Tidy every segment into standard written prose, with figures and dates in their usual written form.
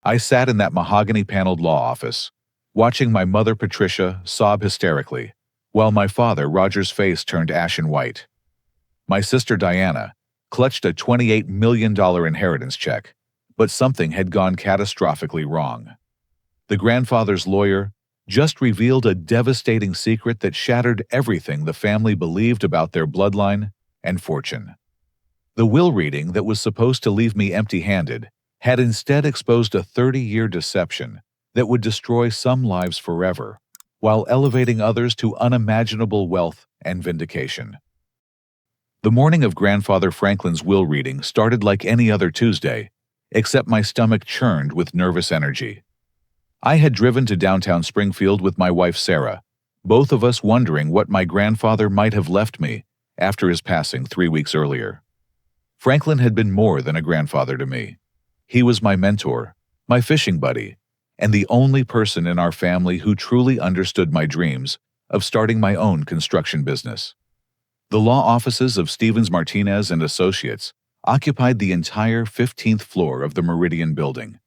I sat in that mahogany-paneled law office, watching my mother Patricia sob hysterically, while my father Roger's face turned ashen white. My sister Diana clutched a $28 million inheritance check, but something had gone catastrophically wrong. The grandfather's lawyer just revealed a devastating secret that shattered everything the family believed about their bloodline and fortune. The will reading that was supposed to leave me empty-handed had instead exposed a 30-year deception that would destroy some lives forever, while elevating others to unimaginable wealth and vindication. The morning of Grandfather Franklin's will reading started like any other Tuesday, except my stomach churned with nervous energy. I had driven to downtown Springfield with my wife Sarah, both of us wondering what my grandfather might have left me after his passing 3 weeks earlier. Franklin had been more than a grandfather to me. He was my mentor, my fishing buddy, and the only person in our family who truly understood my dreams of starting my own construction business. The law offices of Stevens Martinez and Associates occupied the entire 15th floor of the Meridian building.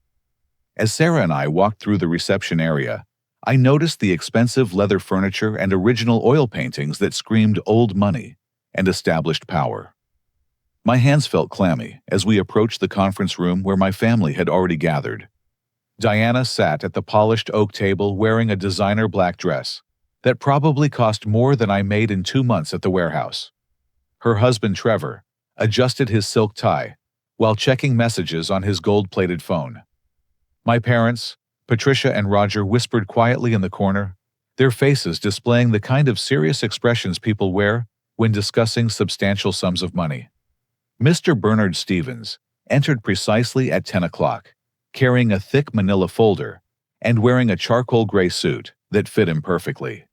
As Sarah and I walked through the reception area, I noticed the expensive leather furniture and original oil paintings that screamed old money and established power. My hands felt clammy as we approached the conference room where my family had already gathered. Diana sat at the polished oak table wearing a designer black dress that probably cost more than I made in 2 months at the warehouse. Her husband, Trevor, adjusted his silk tie while checking messages on his gold-plated phone. My parents, Patricia and Roger, whispered quietly in the corner, their faces displaying the kind of serious expressions people wear when discussing substantial sums of money. Mr. Bernard Stevens entered precisely at 10 o'clock, carrying a thick manila folder and wearing a charcoal gray suit that fit him perfectly.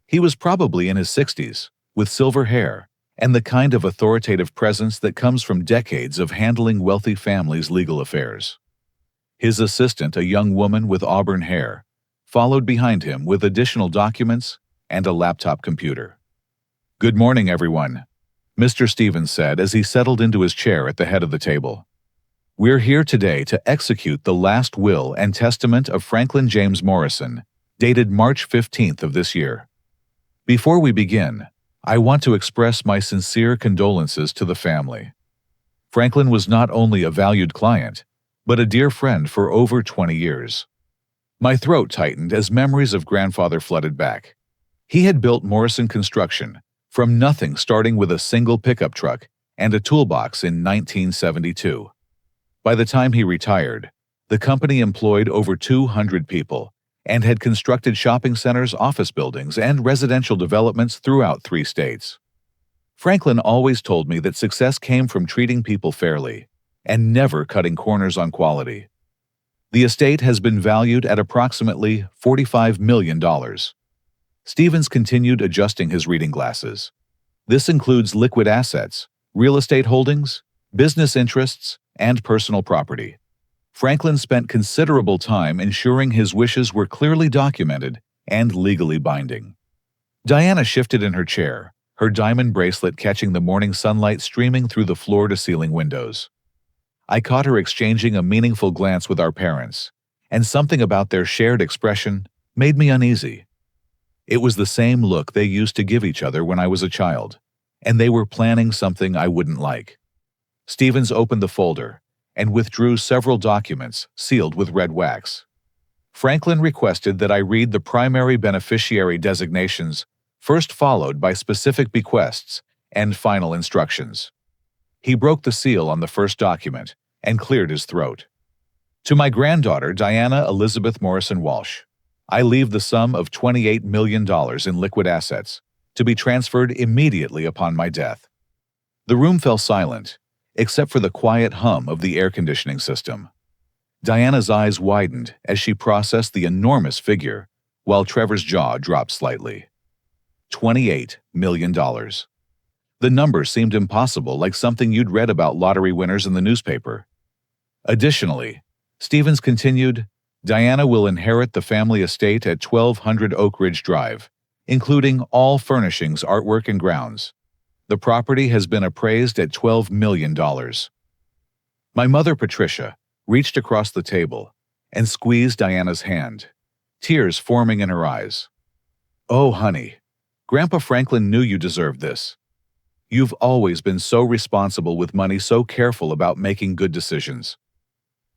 He was probably in his 60s, with silver hair and the kind of authoritative presence that comes from decades of handling wealthy families' legal affairs. His assistant, a young woman with auburn hair, followed behind him with additional documents and a laptop computer. "Good morning, everyone," Mr. Stevens said as he settled into his chair at the head of the table. "We're here today to execute the last will and testament of Franklin James Morrison, dated March 15th of this year. Before we begin, I want to express my sincere condolences to the family. Franklin was not only a valued client, but a dear friend for over 20 years. My throat tightened as memories of grandfather flooded back. He had built Morrison Construction from nothing, starting with a single pickup truck and a toolbox in 1972. By the time he retired, the company employed over 200 people and had constructed shopping centers, office buildings, and residential developments throughout 3 states. Franklin always told me that success came from treating people fairly and never cutting corners on quality. The estate has been valued at approximately $45 million. Stevens continued adjusting his reading glasses. This includes liquid assets, real estate holdings, business interests, and personal property. Franklin spent considerable time ensuring his wishes were clearly documented and legally binding. Diana shifted in her chair, her diamond bracelet catching the morning sunlight streaming through the floor-to-ceiling windows. I caught her exchanging a meaningful glance with our parents, and something about their shared expression made me uneasy. It was the same look they used to give each other when I was a child, and they were planning something I wouldn't like. Stevens opened the folder and withdrew several documents sealed with red wax. Franklin requested that I read the primary beneficiary designations, first followed by specific bequests and final instructions. He broke the seal on the first document and cleared his throat. "To my granddaughter, Diana Elizabeth Morrison Walsh, I leave the sum of $28 million in liquid assets to be transferred immediately upon my death." The room fell silent, except for the quiet hum of the air conditioning system. Diana's eyes widened as she processed the enormous figure, while Trevor's jaw dropped slightly. $28 million. The number seemed impossible, like something you'd read about lottery winners in the newspaper. Additionally, Stevens continued, "Diana will inherit the family estate at 1200 Oak Ridge Drive, including all furnishings, artwork, and grounds. The property has been appraised at $12 million. My mother, Patricia, reached across the table and squeezed Diana's hand, tears forming in her eyes. "Oh, honey, Grandpa Franklin knew you deserved this. You've always been so responsible with money, so careful about making good decisions."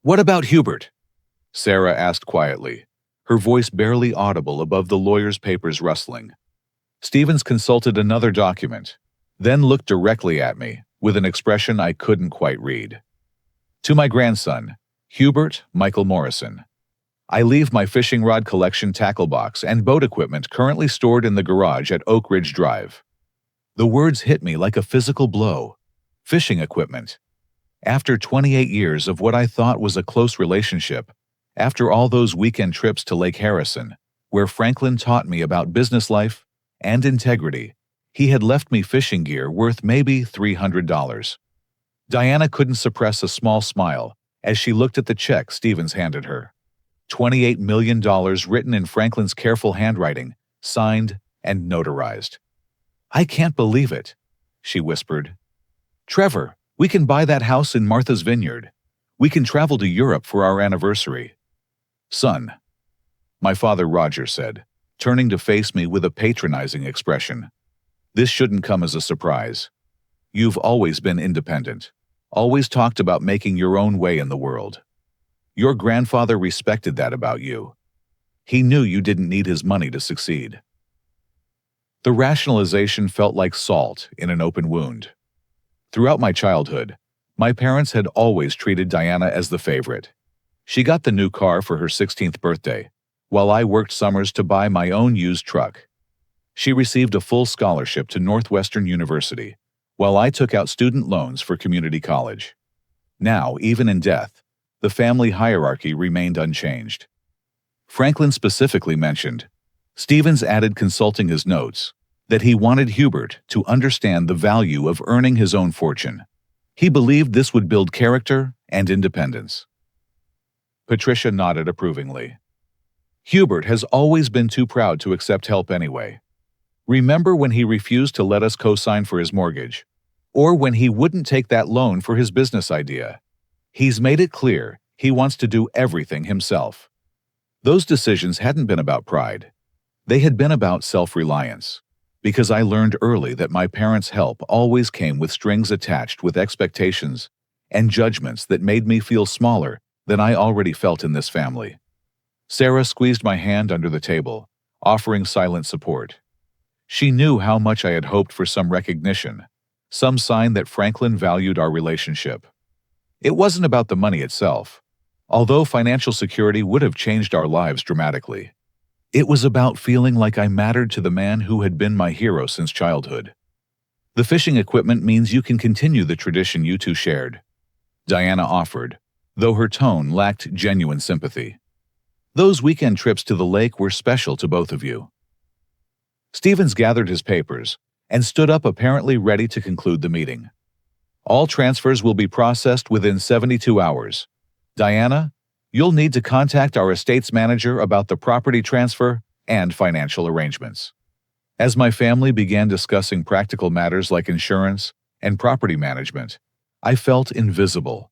"What about Hubert?" Sarah asked quietly, her voice barely audible above the lawyer's papers rustling. Stevens consulted another document, then looked directly at me, with an expression I couldn't quite read. "To my grandson, Hubert Michael Morrison. I leave my fishing rod collection, tackle box, and boat equipment currently stored in the garage at Oak Ridge Drive." The words hit me like a physical blow. Fishing equipment. After 28 years of what I thought was a close relationship, after all those weekend trips to Lake Harrison, where Franklin taught me about business life and integrity, he had left me fishing gear worth maybe $300. Diana couldn't suppress a small smile as she looked at the check Stevens handed her. $28 million written in Franklin's careful handwriting, signed and notarized. "I can't believe it," she whispered. "Trevor, we can buy that house in Martha's Vineyard. We can travel to Europe for our anniversary." "Son," my father Roger said, turning to face me with a patronizing expression, "this shouldn't come as a surprise. You've always been independent, always talked about making your own way in the world. Your grandfather respected that about you. He knew you didn't need his money to succeed." The rationalization felt like salt in an open wound. Throughout my childhood, my parents had always treated Diana as the favorite. She got the new car for her 16th birthday, while I worked summers to buy my own used truck. She received a full scholarship to Northwestern University, while I took out student loans for community college. Now, even in death, the family hierarchy remained unchanged. Franklin specifically mentioned, Stevens added, consulting his notes, that he wanted Hubert to understand the value of earning his own fortune. He believed this would build character and independence. Patricia nodded approvingly. "Hubert has always been too proud to accept help anyway. Remember when he refused to let us co-sign for his mortgage? Or when he wouldn't take that loan for his business idea? He's made it clear he wants to do everything himself." Those decisions hadn't been about pride. They had been about self-reliance, because I learned early that my parents' help always came with strings attached, with expectations and judgments that made me feel smaller than I already felt in this family. Sarah squeezed my hand under the table, offering silent support. She knew how much I had hoped for some recognition, some sign that Franklin valued our relationship. It wasn't about the money itself, although financial security would have changed our lives dramatically. It was about feeling like I mattered to the man who had been my hero since childhood. "The fishing equipment means you can continue the tradition you two shared," Diana offered, though her tone lacked genuine sympathy. "Those weekend trips to the lake were special to both of you." Stevens gathered his papers and stood up, apparently ready to conclude the meeting. "All transfers will be processed within 72 hours. Diana, you'll need to contact our estates manager about the property transfer and financial arrangements." As my family began discussing practical matters like insurance and property management, I felt invisible.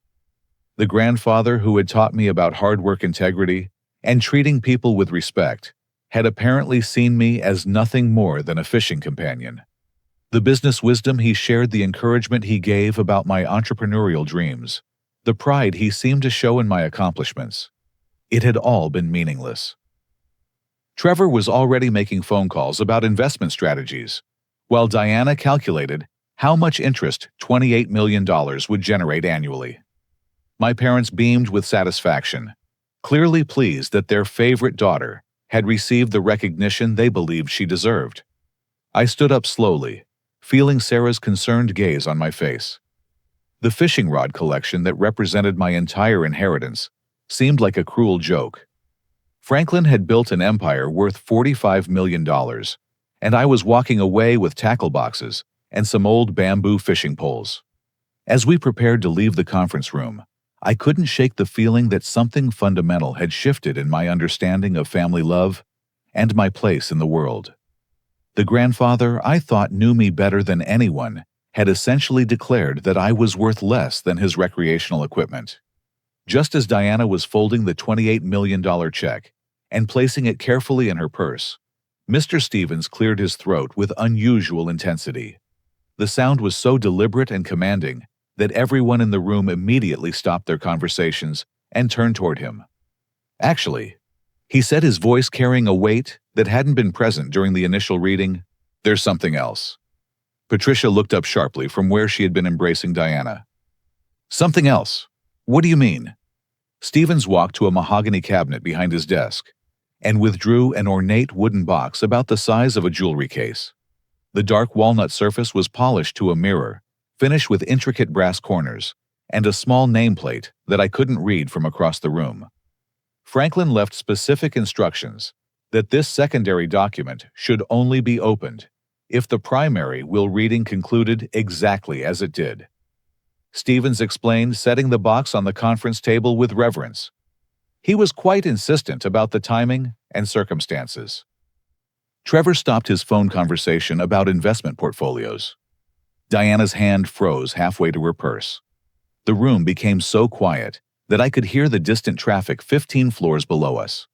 The grandfather who had taught me about hard work, integrity, and treating people with respect had apparently seen me as nothing more than a fishing companion. The business wisdom he shared, the encouragement he gave about my entrepreneurial dreams, the pride he seemed to show in my accomplishments, it had all been meaningless. Trevor was already making phone calls about investment strategies, while Diana calculated how much interest $28 million would generate annually. My parents beamed with satisfaction, clearly pleased that their favorite daughter had received the recognition they believed she deserved. I stood up slowly, feeling Sarah's concerned gaze on my face. The fishing rod collection that represented my entire inheritance seemed like a cruel joke. Franklin had built an empire worth $45 million, and I was walking away with tackle boxes and some old bamboo fishing poles. As we prepared to leave the conference room, I couldn't shake the feeling that something fundamental had shifted in my understanding of family love and my place in the world. The grandfather I thought knew me better than anyone had essentially declared that I was worth less than his recreational equipment. Just as Diana was folding the $28 million check and placing it carefully in her purse, Mr. Stevens cleared his throat with unusual intensity. The sound was so deliberate and commanding that everyone in the room immediately stopped their conversations and turned toward him. Actually, he said, his voice carrying a weight that hadn't been present during the initial reading, "There's something else." Patricia looked up sharply from where she had been embracing Diana. "Something else? What do you mean?" Stevens walked to a mahogany cabinet behind his desk and withdrew an ornate wooden box about the size of a jewelry case. The dark walnut surface was polished to a mirror, finished with intricate brass corners, and a small nameplate that I couldn't read from across the room. Franklin left specific instructions that this secondary document should only be opened if the primary will reading concluded exactly as it did. Stevens explained, setting the box on the conference table with reverence. He was quite insistent about the timing and circumstances. Trevor stopped his phone conversation about investment portfolios. Diana's hand froze halfway to her purse. The room became so quiet that I could hear the distant traffic 15 floors below us.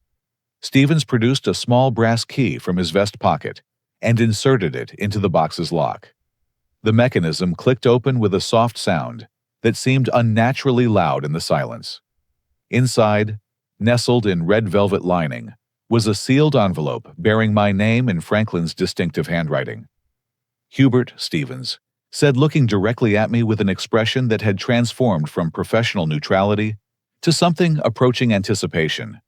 Stevens produced a small brass key from his vest pocket and inserted it into the box's lock. The mechanism clicked open with a soft sound that seemed unnaturally loud in the silence. Inside, nestled in red velvet lining, was a sealed envelope bearing my name in Franklin's distinctive handwriting. "Hubert Stevens," said, looking directly at me with an expression that had transformed from professional neutrality to something approaching anticipation.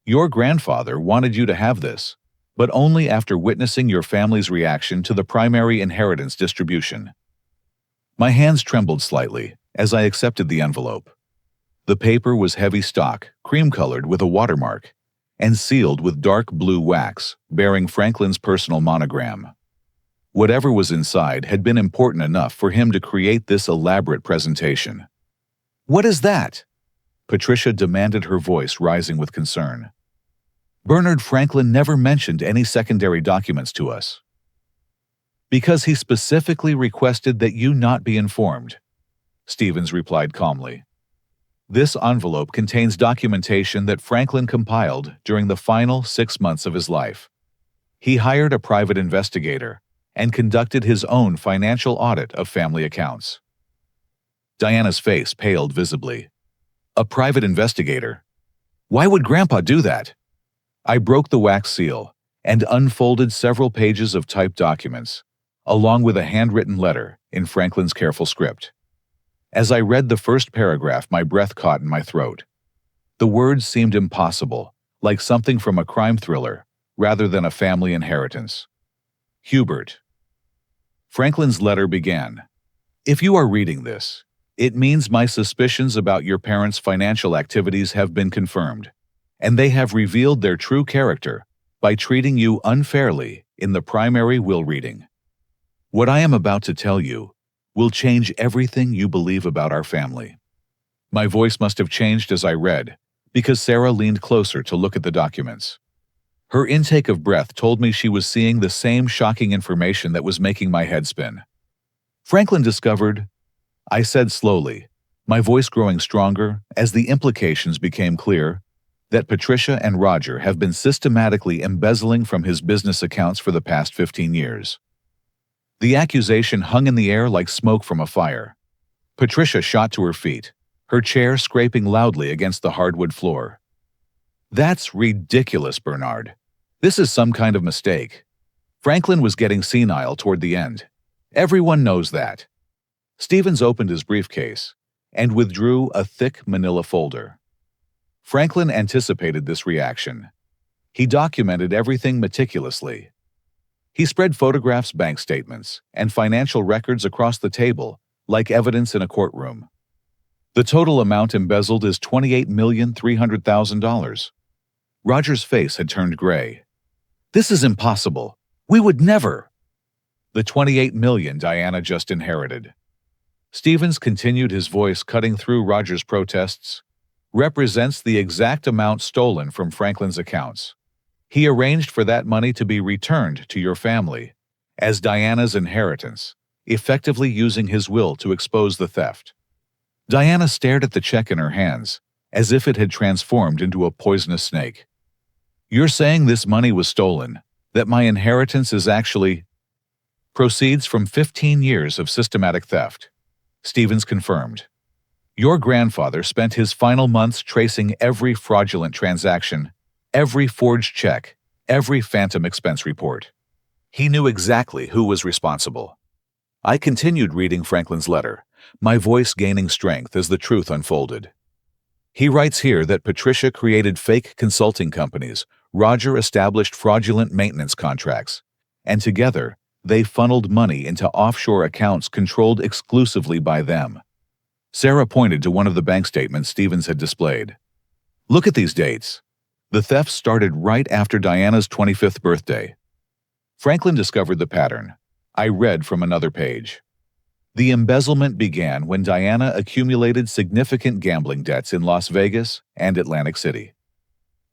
"Your grandfather wanted you to have this, but only after witnessing your family's reaction to the primary inheritance distribution." My hands trembled slightly as I accepted the envelope. The paper was heavy stock, cream-colored with a watermark, and sealed with dark blue wax, bearing Franklin's personal monogram. Whatever was inside had been important enough for him to create this elaborate presentation. "What is that?" Patricia demanded, her voice rising with concern. "Bernard Franklin never mentioned any secondary documents to us." "Because he specifically requested that you not be informed," Stevens replied calmly. "This envelope contains documentation that Franklin compiled during the final 6 months of his life. He hired a private investigator and conducted his own financial audit of family accounts." Diana's face paled visibly. "A private investigator? Why would Grandpa do that?" I broke the wax seal and unfolded several pages of typed documents, along with a handwritten letter in Franklin's careful script. As I read the first paragraph, my breath caught in my throat. The words seemed impossible, like something from a crime thriller, rather than a family inheritance. "Hubert." Franklin's letter began. "If you are reading this, it means my suspicions about your parents' financial activities have been confirmed, and they have revealed their true character by treating you unfairly in the primary will reading. What I am about to tell you will change everything you believe about our family." My voice must have changed as I read, because Sarah leaned closer to look at the documents. Her intake of breath told me she was seeing the same shocking information that was making my head spin. "Franklin discovered," I said slowly, my voice growing stronger as the implications became clear, "that Patricia and Roger have been systematically embezzling from his business accounts for the past 15 years. The accusation hung in the air like smoke from a fire. Patricia shot to her feet, her chair scraping loudly against the hardwood floor. "That's ridiculous, Bernard. This is some kind of mistake. Franklin was getting senile toward the end. Everyone knows that." Stevens opened his briefcase and withdrew a thick manila folder. Franklin anticipated this reaction. He documented everything meticulously. He spread photographs, bank statements, and financial records across the table, like evidence in a courtroom. "The total amount embezzled is $28,300,000. Roger's face had turned gray. "This is impossible. We would never." "The $28 million Diana just inherited," Stevens continued, his voice cutting through Roger's protests, "represents the exact amount stolen from Franklin's accounts. He arranged for that money to be returned to your family as Diana's inheritance, effectively using his will to expose the theft. Diana stared at the check in her hands, as if it had transformed into a poisonous snake. "You're saying this money was stolen, that my inheritance is actually proceeds from 15 years of systematic theft," Stevens confirmed. "Your grandfather spent his final months tracing every fraudulent transaction, every forged check, every phantom expense report. He knew exactly who was responsible." I continued reading Franklin's letter, my voice gaining strength as the truth unfolded. He writes here that Patricia created fake consulting companies, Roger established fraudulent maintenance contracts, and together, they funneled money into offshore accounts controlled exclusively by them. Sarah pointed to one of the bank statements Stevens had displayed. "Look at these dates. The theft started right after Diana's 25th birthday." Franklin discovered the pattern. I read from another page. The embezzlement began when Diana accumulated significant gambling debts in Las Vegas and Atlantic City.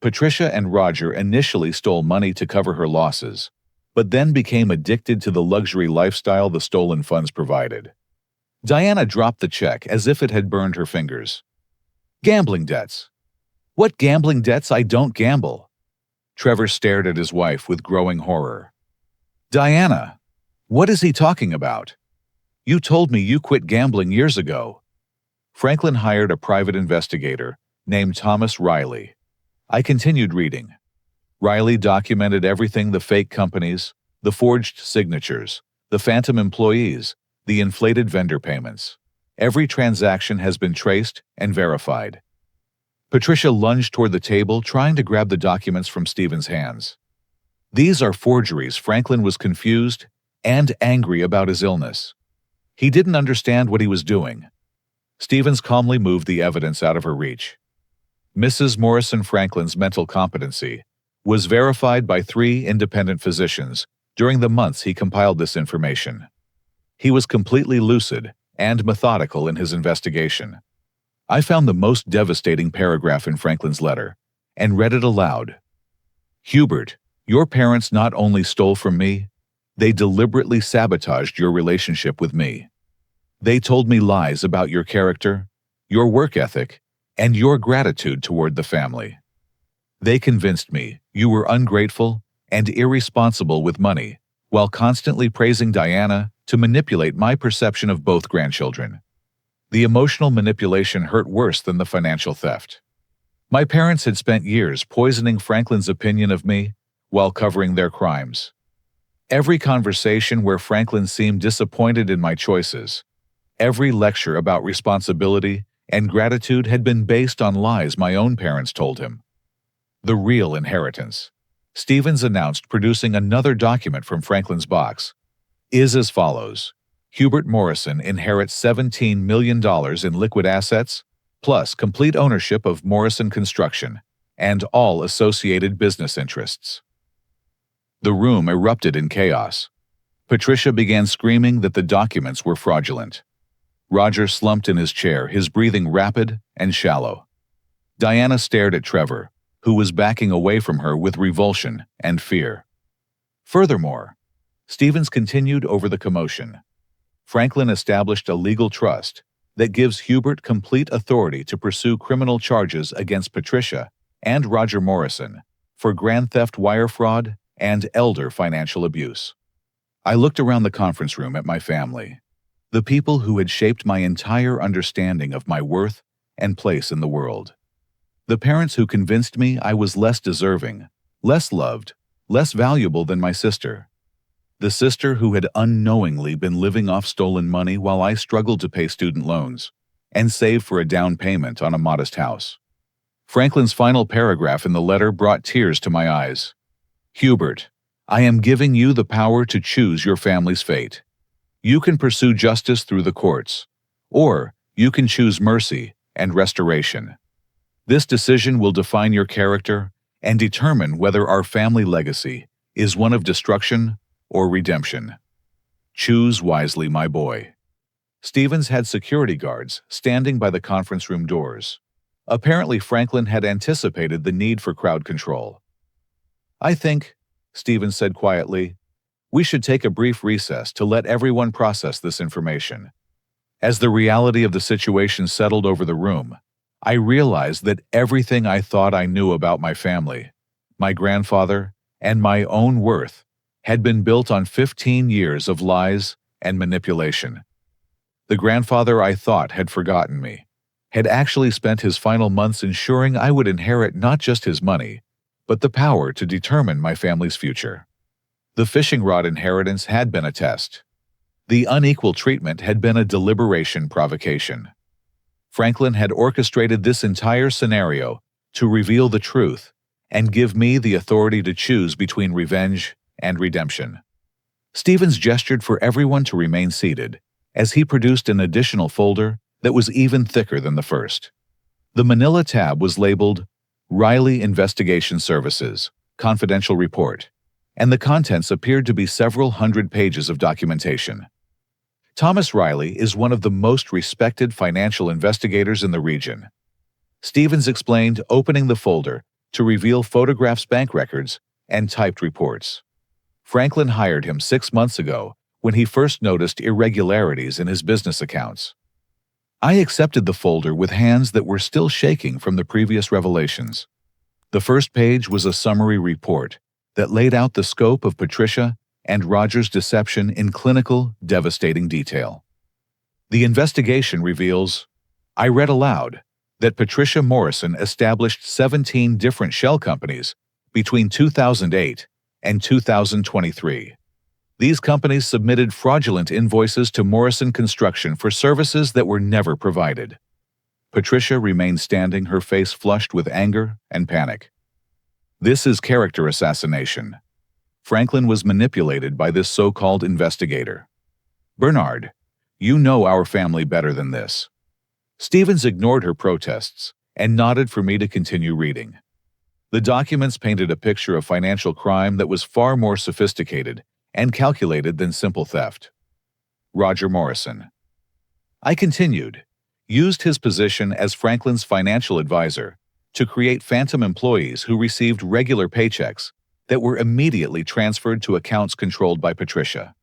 Patricia and Roger initially stole money to cover her losses, but then became addicted to the luxury lifestyle the stolen funds provided. Diana dropped the check as if it had burned her fingers. "Gambling debts. What gambling debts? I don't gamble." Trevor stared at his wife with growing horror. "Diana, what is he talking about? You told me you quit gambling years ago." Franklin hired a private investigator named Thomas Riley. I continued reading. Riley documented everything: the fake companies, the forged signatures, the phantom employees, the inflated vendor payments. Every transaction has been traced and verified. Patricia lunged toward the table, trying to grab the documents from Stevens' hands. "These are forgeries." Franklin was confused and angry about his illness. He didn't understand what he was doing. Stevens calmly moved the evidence out of her reach. Mrs. Morrison Franklin's mental competency was verified by 3 independent physicians during the months he compiled this information. He was completely lucid and methodical in his investigation. I found the most devastating paragraph in Franklin's letter and read it aloud. "Hubert, your parents not only stole from me, they deliberately sabotaged your relationship with me. They told me lies about your character, your work ethic, and your gratitude toward the family. They convinced me you were ungrateful and irresponsible with money, while constantly praising Diana to manipulate my perception of both grandchildren. The emotional manipulation hurt worse than the financial theft. My parents had spent years poisoning Franklin's opinion of me while covering their crimes. Every conversation where Franklin seemed disappointed in my choices, every lecture about responsibility and gratitude had been based on lies my own parents told him. The real inheritance," Stevens announced, producing another document from Franklin's box, "is as follows. Hubert Morrison inherits $17 million in liquid assets, plus complete ownership of Morrison Construction and all associated business interests." The room erupted in chaos. Patricia began screaming that the documents were fraudulent. Roger slumped in his chair, his breathing rapid and shallow. Diana stared at Trevor, who was backing away from her with revulsion and fear. Furthermore, Stevens continued over the commotion. Franklin established a legal trust that gives Hubert complete authority to pursue criminal charges against Patricia and Roger Morrison for grand theft, wire fraud, and elder financial abuse. I looked around the conference room at my family, the people who had shaped my entire understanding of my worth and place in the world. The parents who convinced me I was less deserving, less loved, less valuable than my sister. The sister who had unknowingly been living off stolen money while I struggled to pay student loans and save for a down payment on a modest house. Franklin's final paragraph in the letter brought tears to my eyes. "Hubert, I am giving you the power to choose your family's fate. You can pursue justice through the courts, or you can choose mercy and restoration. This decision will define your character and determine whether our family legacy is one of destruction or redemption. Choose wisely, my boy." Stevens had security guards standing by the conference room doors. Apparently, Franklin had anticipated the need for crowd control. "I think," Stevens said quietly, "we should take a brief recess to let everyone process this information. As the reality of the situation settled over the room, I realized that everything I thought I knew about my family, my grandfather, and my own worth had been built on 15 years of lies and manipulation. The grandfather I thought had forgotten me had actually spent his final months ensuring I would inherit not just his money, but the power to determine my family's future. The fishing rod inheritance had been a test. The unequal treatment had been a deliberation provocation. Franklin had orchestrated this entire scenario to reveal the truth and give me the authority to choose between revenge and redemption. Stevens gestured for everyone to remain seated as he produced an additional folder that was even thicker than the first. The manila tab was labeled Riley Investigation Services, Confidential Report, and the contents appeared to be several hundred pages of documentation. Thomas Riley is one of the most respected financial investigators in the region. Stevens explained, opening the folder to reveal photographs, bank records, and typed reports. Franklin hired him 6 months ago when he first noticed irregularities in his business accounts. I accepted the folder with hands that were still shaking from the previous revelations. The first page was a summary report that laid out the scope of Patricia and Roger's deception in clinical, devastating detail. The investigation reveals, I read aloud, that Patricia Morrison established 17 different shell companies between 2008 and 2023. These companies submitted fraudulent invoices to Morrison Construction for services that were never provided. Patricia remained standing, her face flushed with anger and panic. This is character assassination. Franklin was manipulated by this so-called investigator. Bernard, you know our family better than this. Stevens ignored her protests and nodded for me to continue reading. The documents painted a picture of financial crime that was far more sophisticated and calculated than simple theft. Roger Morrison. I continued, used his position as Franklin's financial advisor to create phantom employees who received regular paychecks that were immediately transferred to accounts controlled by Patricia.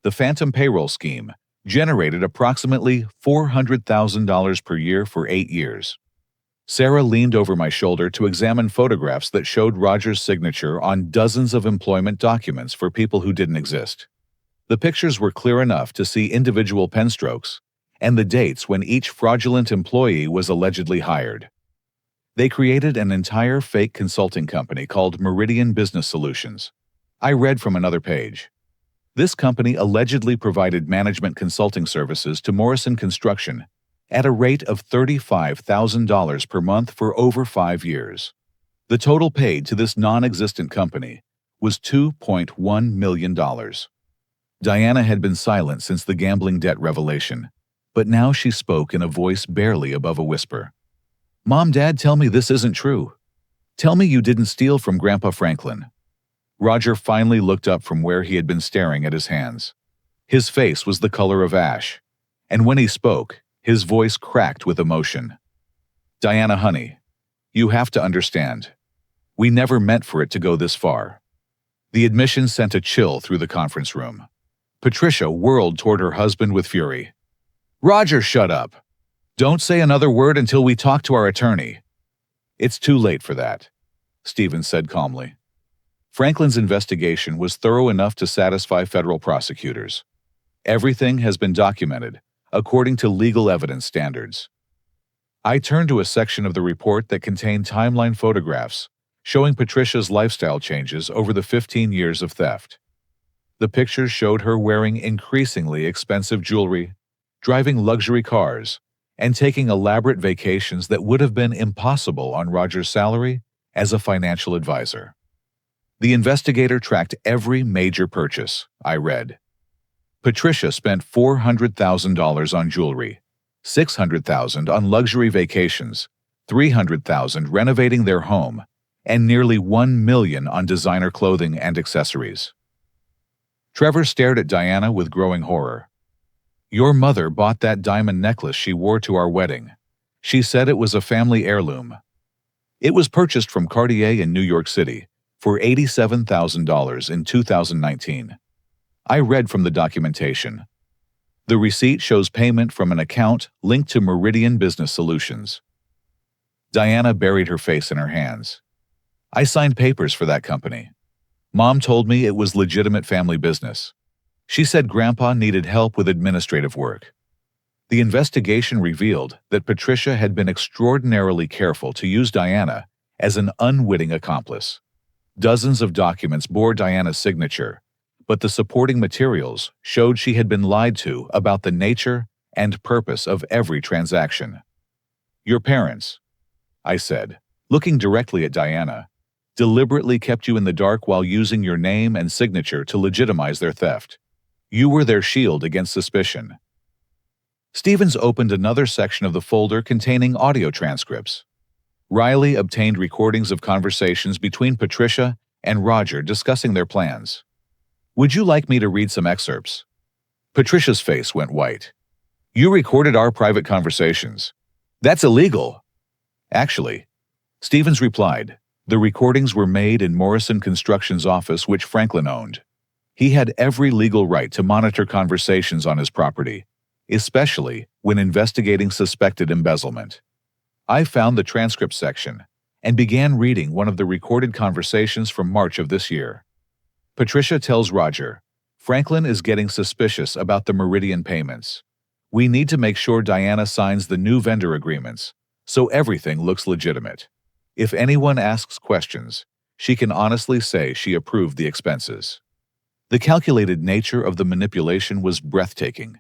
The phantom payroll scheme generated approximately $400,000 per year for 8 years. Sarah leaned over my shoulder to examine photographs that showed Roger's signature on dozens of employment documents for people who didn't exist. The pictures were clear enough to see individual pen strokes and the dates when each fraudulent employee was allegedly hired. They created an entire fake consulting company called Meridian Business Solutions. I read from another page. This company allegedly provided management consulting services to Morrison Construction at a rate of $35,000 per month for over 5 years. The total paid to this non-existent company was $2.1 million. Diana had been silent since the gambling debt revelation, but now she spoke in a voice barely above a whisper. Mom, Dad, tell me this isn't true. Tell me you didn't steal from Grandpa Franklin. Roger finally looked up from where he had been staring at his hands. His face was the color of ash, and when he spoke, his voice cracked with emotion. Diana, honey, you have to understand. We never meant for it to go this far. The admission sent a chill through the conference room. Patricia whirled toward her husband with fury. Roger, shut up. Don't say another word until we talk to our attorney. It's too late for that, Stevens said calmly. Franklin's investigation was thorough enough to satisfy federal prosecutors. Everything has been documented, according to legal evidence standards. I turned to a section of the report that contained timeline photographs showing Patricia's lifestyle changes over the 15 years of theft. The pictures showed her wearing increasingly expensive jewelry, driving luxury cars, and taking elaborate vacations that would have been impossible on Roger's salary as a financial advisor. The investigator tracked every major purchase, I read. Patricia spent $400,000 on jewelry, $600,000 on luxury vacations, $300,000 renovating their home, and nearly $1 million on designer clothing and accessories. Trevor stared at Diana with growing horror. Your mother bought that diamond necklace she wore to our wedding. She said it was a family heirloom. It was purchased from Cartier in New York City for $87,000 in 2019. I read from the documentation. The receipt shows payment from an account linked to Meridian Business Solutions. Diana buried her face in her hands. I signed papers for that company. Mom told me it was legitimate family business. She said Grandpa needed help with administrative work. The investigation revealed that Patricia had been extraordinarily careful to use Diana as an unwitting accomplice. Dozens of documents bore Diana's signature, but the supporting materials showed she had been lied to about the nature and purpose of every transaction. Your parents, I said, looking directly at Diana, deliberately kept you in the dark while using your name and signature to legitimize their theft. You were their shield against suspicion. Stevens opened another section of the folder containing audio transcripts. Riley obtained recordings of conversations between Patricia and Roger discussing their plans. Would you like me to read some excerpts? Patricia's face went white. You recorded our private conversations. That's illegal. Actually, Stevens replied, the recordings were made in Morrison Construction's office, which Franklin owned. He had every legal right to monitor conversations on his property, especially when investigating suspected embezzlement. I found the transcript section and began reading one of the recorded conversations from March of this year. Patricia tells Roger, Franklin is getting suspicious about the Meridian payments. We need to make sure Diana signs the new vendor agreements, so everything looks legitimate. If anyone asks questions, she can honestly say she approved the expenses. The calculated nature of the manipulation was breathtaking.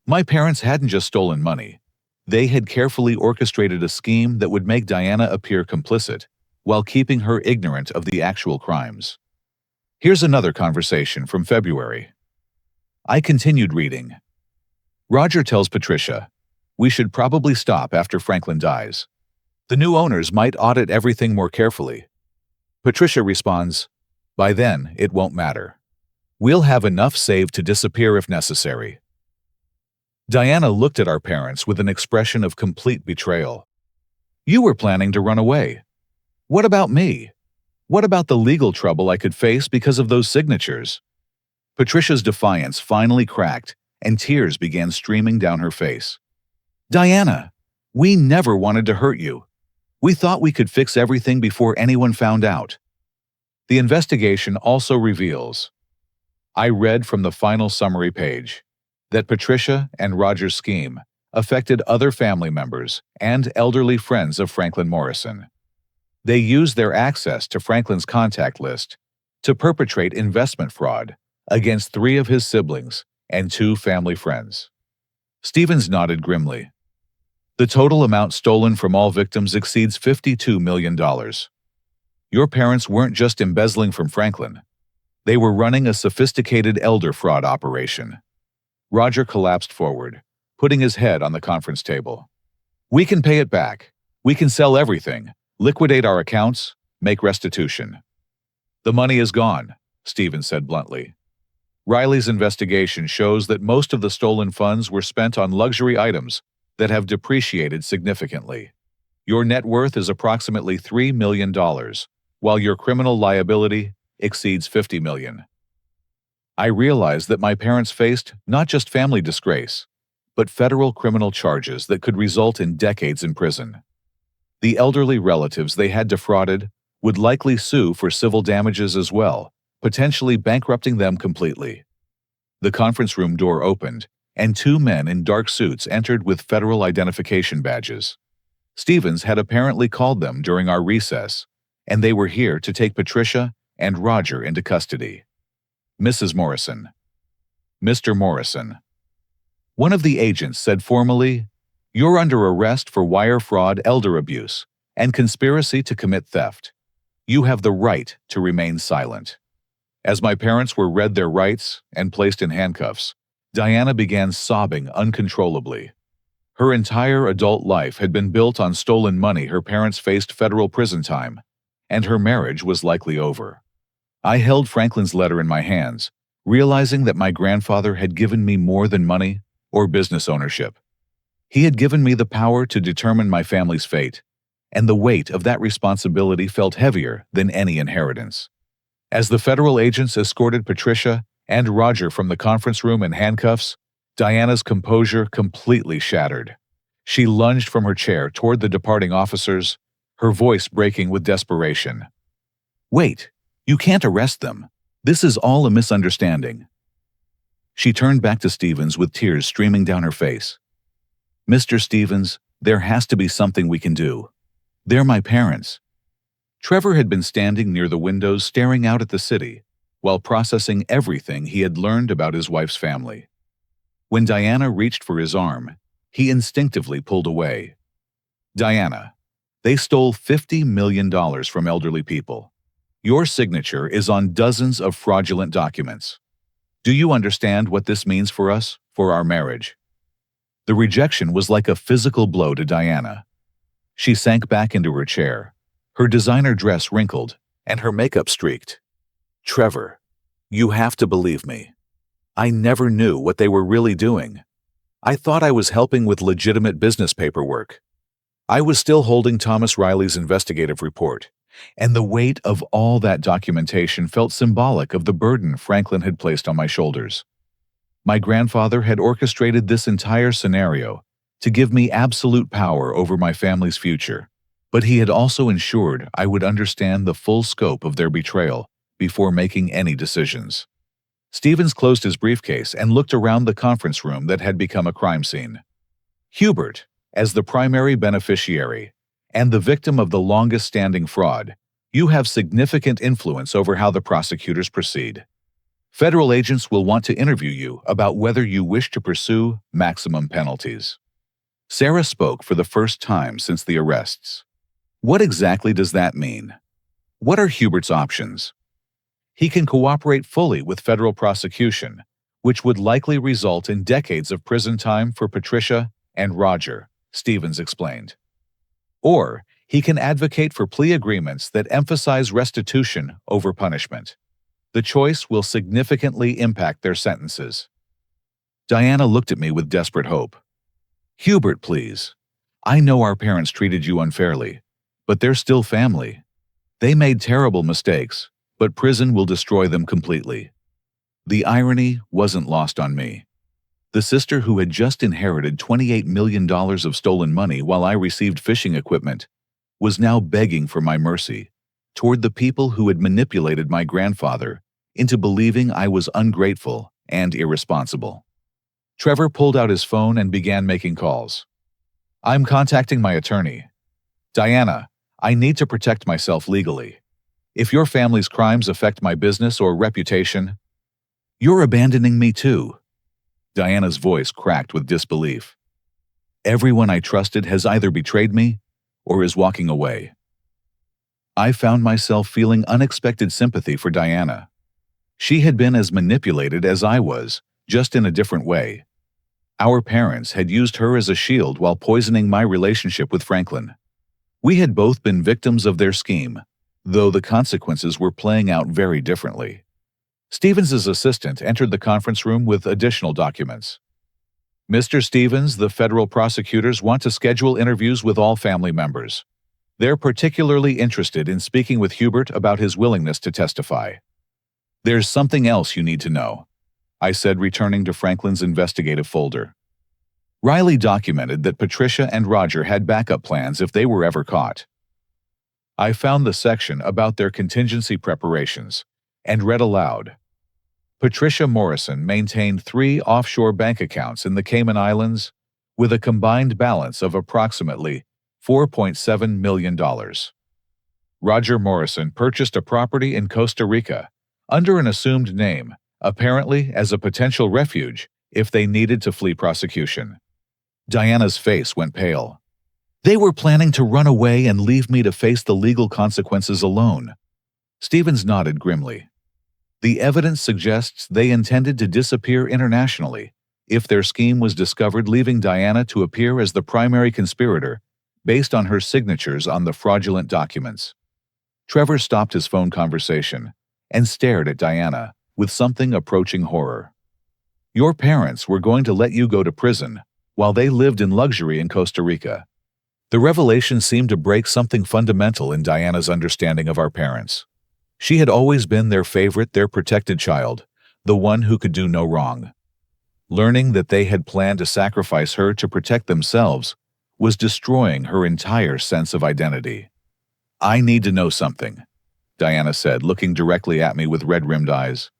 My parents hadn't just stolen money. They had carefully orchestrated a scheme that would make Diana appear complicit while keeping her ignorant of the actual crimes. Here's another conversation from February. I continued reading. Roger tells Patricia, we should probably stop after Franklin dies. The new owners might audit everything more carefully. Patricia responds, by then, it won't matter. We'll have enough saved to disappear if necessary. Diana looked at our parents with an expression of complete betrayal. You were planning to run away. What about me? What about the legal trouble I could face because of those signatures? Patricia's defiance finally cracked, and tears began streaming down her face. Diana, we never wanted to hurt you. We thought we could fix everything before anyone found out. The investigation also reveals, I read from the final summary page, that Patricia and Roger's scheme affected other family members and elderly friends of Franklin Morrison. They used their access to Franklin's contact list to perpetrate investment fraud against 3 of his siblings and 2 family friends. Stevens nodded grimly. The total amount stolen from all victims exceeds $52 million. Your parents weren't just embezzling from Franklin. They were running a sophisticated elder fraud operation. Roger collapsed forward, putting his head on the conference table. We can pay it back. We can sell everything, liquidate our accounts, make restitution. The money is gone, Stevens said bluntly. Riley's investigation shows that most of the stolen funds were spent on luxury items that have depreciated significantly. Your net worth is approximately $3 million, while your criminal liability exceeds $50 million. I realized that my parents faced not just family disgrace, but federal criminal charges that could result in decades in prison. The elderly relatives they had defrauded would likely sue for civil damages as well, potentially bankrupting them completely. The conference room door opened, and 2 men in dark suits entered with federal identification badges. Stevens had apparently called them during our recess, and they were here to take Patricia and Roger into custody. Mrs. Morrison. Mr. Morrison. One of the agents said formally, "You're under arrest for wire fraud, elder abuse, and conspiracy to commit theft. You have the right to remain silent." As my parents were read their rights and placed in handcuffs, Diana began sobbing uncontrollably. Her entire adult life had been built on stolen money. Her parents faced federal prison time, and her marriage was likely over. I held Franklin's letter in my hands, realizing that my grandfather had given me more than money or business ownership. He had given me the power to determine my family's fate, and the weight of that responsibility felt heavier than any inheritance. As the federal agents escorted Patricia and Roger from the conference room in handcuffs, Diana's composure completely shattered. She lunged from her chair toward the departing officers, her voice breaking with desperation. "Wait, you can't arrest them. This is all a misunderstanding." She turned back to Stevens with tears streaming down her face. "Mr. Stevens, there has to be something we can do. They're my parents." Trevor had been standing near the windows staring out at the city, while processing everything he had learned about his wife's family. When Diana reached for his arm, he instinctively pulled away. "Diana, they stole $50 million from elderly people. Your signature is on dozens of fraudulent documents. Do you understand what this means for us, for our marriage?" The rejection was like a physical blow to Diana. She sank back into her chair, her designer dress wrinkled, and her makeup streaked. "Trevor, you have to believe me. I never knew what they were really doing. I thought I was helping with legitimate business paperwork. I was still holding Thomas Riley's investigative report, and the weight of all that documentation felt symbolic of the burden Franklin had placed on my shoulders. My grandfather had orchestrated this entire scenario to give me absolute power over my family's future, but he had also ensured I would understand the full scope of their betrayal before making any decisions." Stevens closed his briefcase and looked around the conference room that had become a crime scene. "Hubert, as the primary beneficiary and the victim of the longest-standing fraud, you have significant influence over how the prosecutors proceed. Federal agents will want to interview you about whether you wish to pursue maximum penalties." Sarah spoke for the first time since the arrests. "What exactly does that mean? What are Hubert's options?" "He can cooperate fully with federal prosecution, which would likely result in decades of prison time for Patricia and Roger," Stevens explained. "Or he can advocate for plea agreements that emphasize restitution over punishment. The choice will significantly impact their sentences." Diana looked at me with desperate hope. "Hubert, please. I know our parents treated you unfairly, but they're still family. They made terrible mistakes, but prison will destroy them completely." The irony wasn't lost on me. The sister who had just inherited $28 million of stolen money while I received fishing equipment was now begging for my mercy toward the people who had manipulated my grandfather into believing I was ungrateful and irresponsible. Trevor pulled out his phone and began making calls. "I'm contacting my attorney. Diana, I need to protect myself legally. If your family's crimes affect my business or reputation—" "You're abandoning me too." Diana's voice cracked with disbelief. "Everyone I trusted has either betrayed me or is walking away." I found myself feeling unexpected sympathy for Diana. She had been as manipulated as I was, just in a different way. Our parents had used her as a shield while poisoning my relationship with Franklin. We had both been victims of their scheme, though the consequences were playing out very differently. Stevens's assistant entered the conference room with additional documents. "Mr. Stevens, the federal prosecutors want to schedule interviews with all family members. They're particularly interested in speaking with Hubert about his willingness to testify." "There's something else you need to know," I said, returning to Franklin's investigative folder. Riley documented that Patricia and Roger had backup plans if they were ever caught. I found the section about their contingency preparations and read aloud. Patricia Morrison maintained 3 offshore bank accounts in the Cayman Islands with a combined balance of approximately $4.7 million. Roger Morrison purchased a property in Costa Rica under an assumed name, apparently as a potential refuge if they needed to flee prosecution. Diana's face went pale. "They were planning to run away and leave me to face the legal consequences alone." Stevens nodded grimly. "The evidence suggests they intended to disappear internationally if their scheme was discovered, leaving Diana to appear as the primary conspirator based on her signatures on the fraudulent documents." Trevor stopped his phone conversation and stared at Diana with something approaching horror. "Your parents were going to let you go to prison while they lived in luxury in Costa Rica." The revelation seemed to break something fundamental in Diana's understanding of our parents. She had always been their favorite, their protected child, the one who could do no wrong. Learning that they had planned to sacrifice her to protect themselves was destroying her entire sense of identity. "I need to know something," Diana said, looking directly at me with red-rimmed eyes.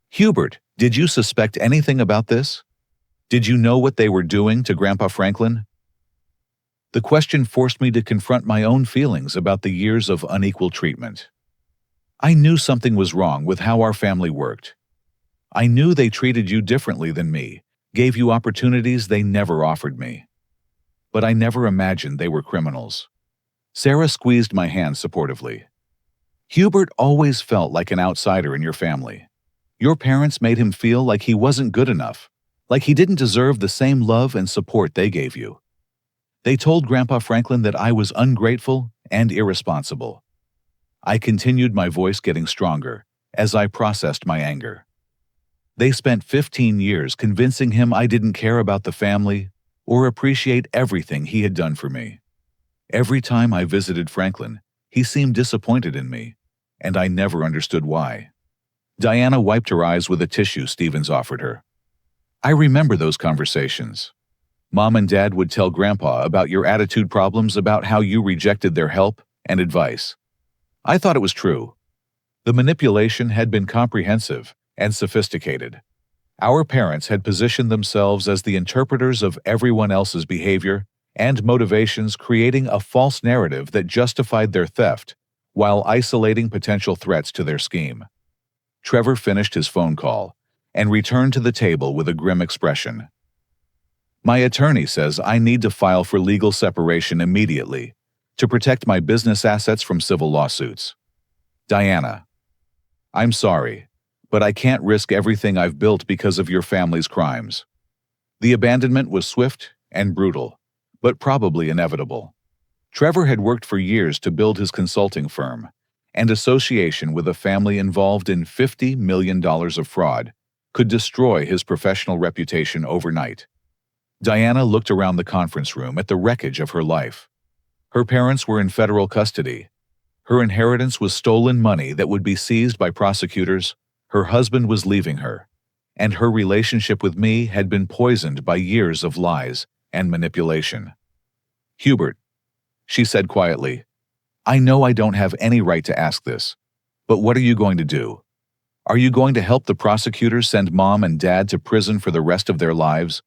"Hubert, did you suspect anything about this? Did you know what they were doing to Grandpa Franklin?" The question forced me to confront my own feelings about the years of unequal treatment. I knew something was wrong with how our family worked. I knew they treated you differently than me, gave you opportunities they never offered me. But I never imagined they were criminals. Sarah squeezed my hand supportively. "Hubert always felt like an outsider in your family. Your parents made him feel like he wasn't good enough, like he didn't deserve the same love and support they gave you. They told Grandpa Franklin that I was ungrateful and irresponsible." I continued, my voice getting stronger as I processed my anger. "They spent 15 years convincing him I didn't care about the family or appreciate everything he had done for me. Every time I visited Franklin, he seemed disappointed in me, and I never understood why." Diana wiped her eyes with a tissue Stevens offered her. "I remember those conversations. Mom and Dad would tell Grandpa about your attitude problems, about how you rejected their help and advice. I thought it was true. The manipulation had been comprehensive and sophisticated. Our parents had positioned themselves as the interpreters of everyone else's behavior and motivations, creating a false narrative that justified their theft while isolating potential threats to their scheme." Trevor finished his phone call and returned to the table with a grim expression. "My attorney says I need to file for legal separation immediately to protect my business assets from civil lawsuits. Diana, I'm sorry, but I can't risk everything I've built because of your family's crimes. The abandonment was swift and brutal, but probably inevitable." Trevor had worked for years to build his consulting firm, and association with a family involved in $50 million of fraud could destroy his professional reputation overnight. Diana looked around the conference room at the wreckage of her life. Her parents were in federal custody. Her inheritance was stolen money that would be seized by prosecutors. Her husband was leaving her, and her relationship with me had been poisoned by years of lies and manipulation. "Hubert," she said quietly, "I know I don't have any right to ask this, but what are you going to do? Are you going to help the prosecutors send Mom and Dad to prison for the rest of their lives?"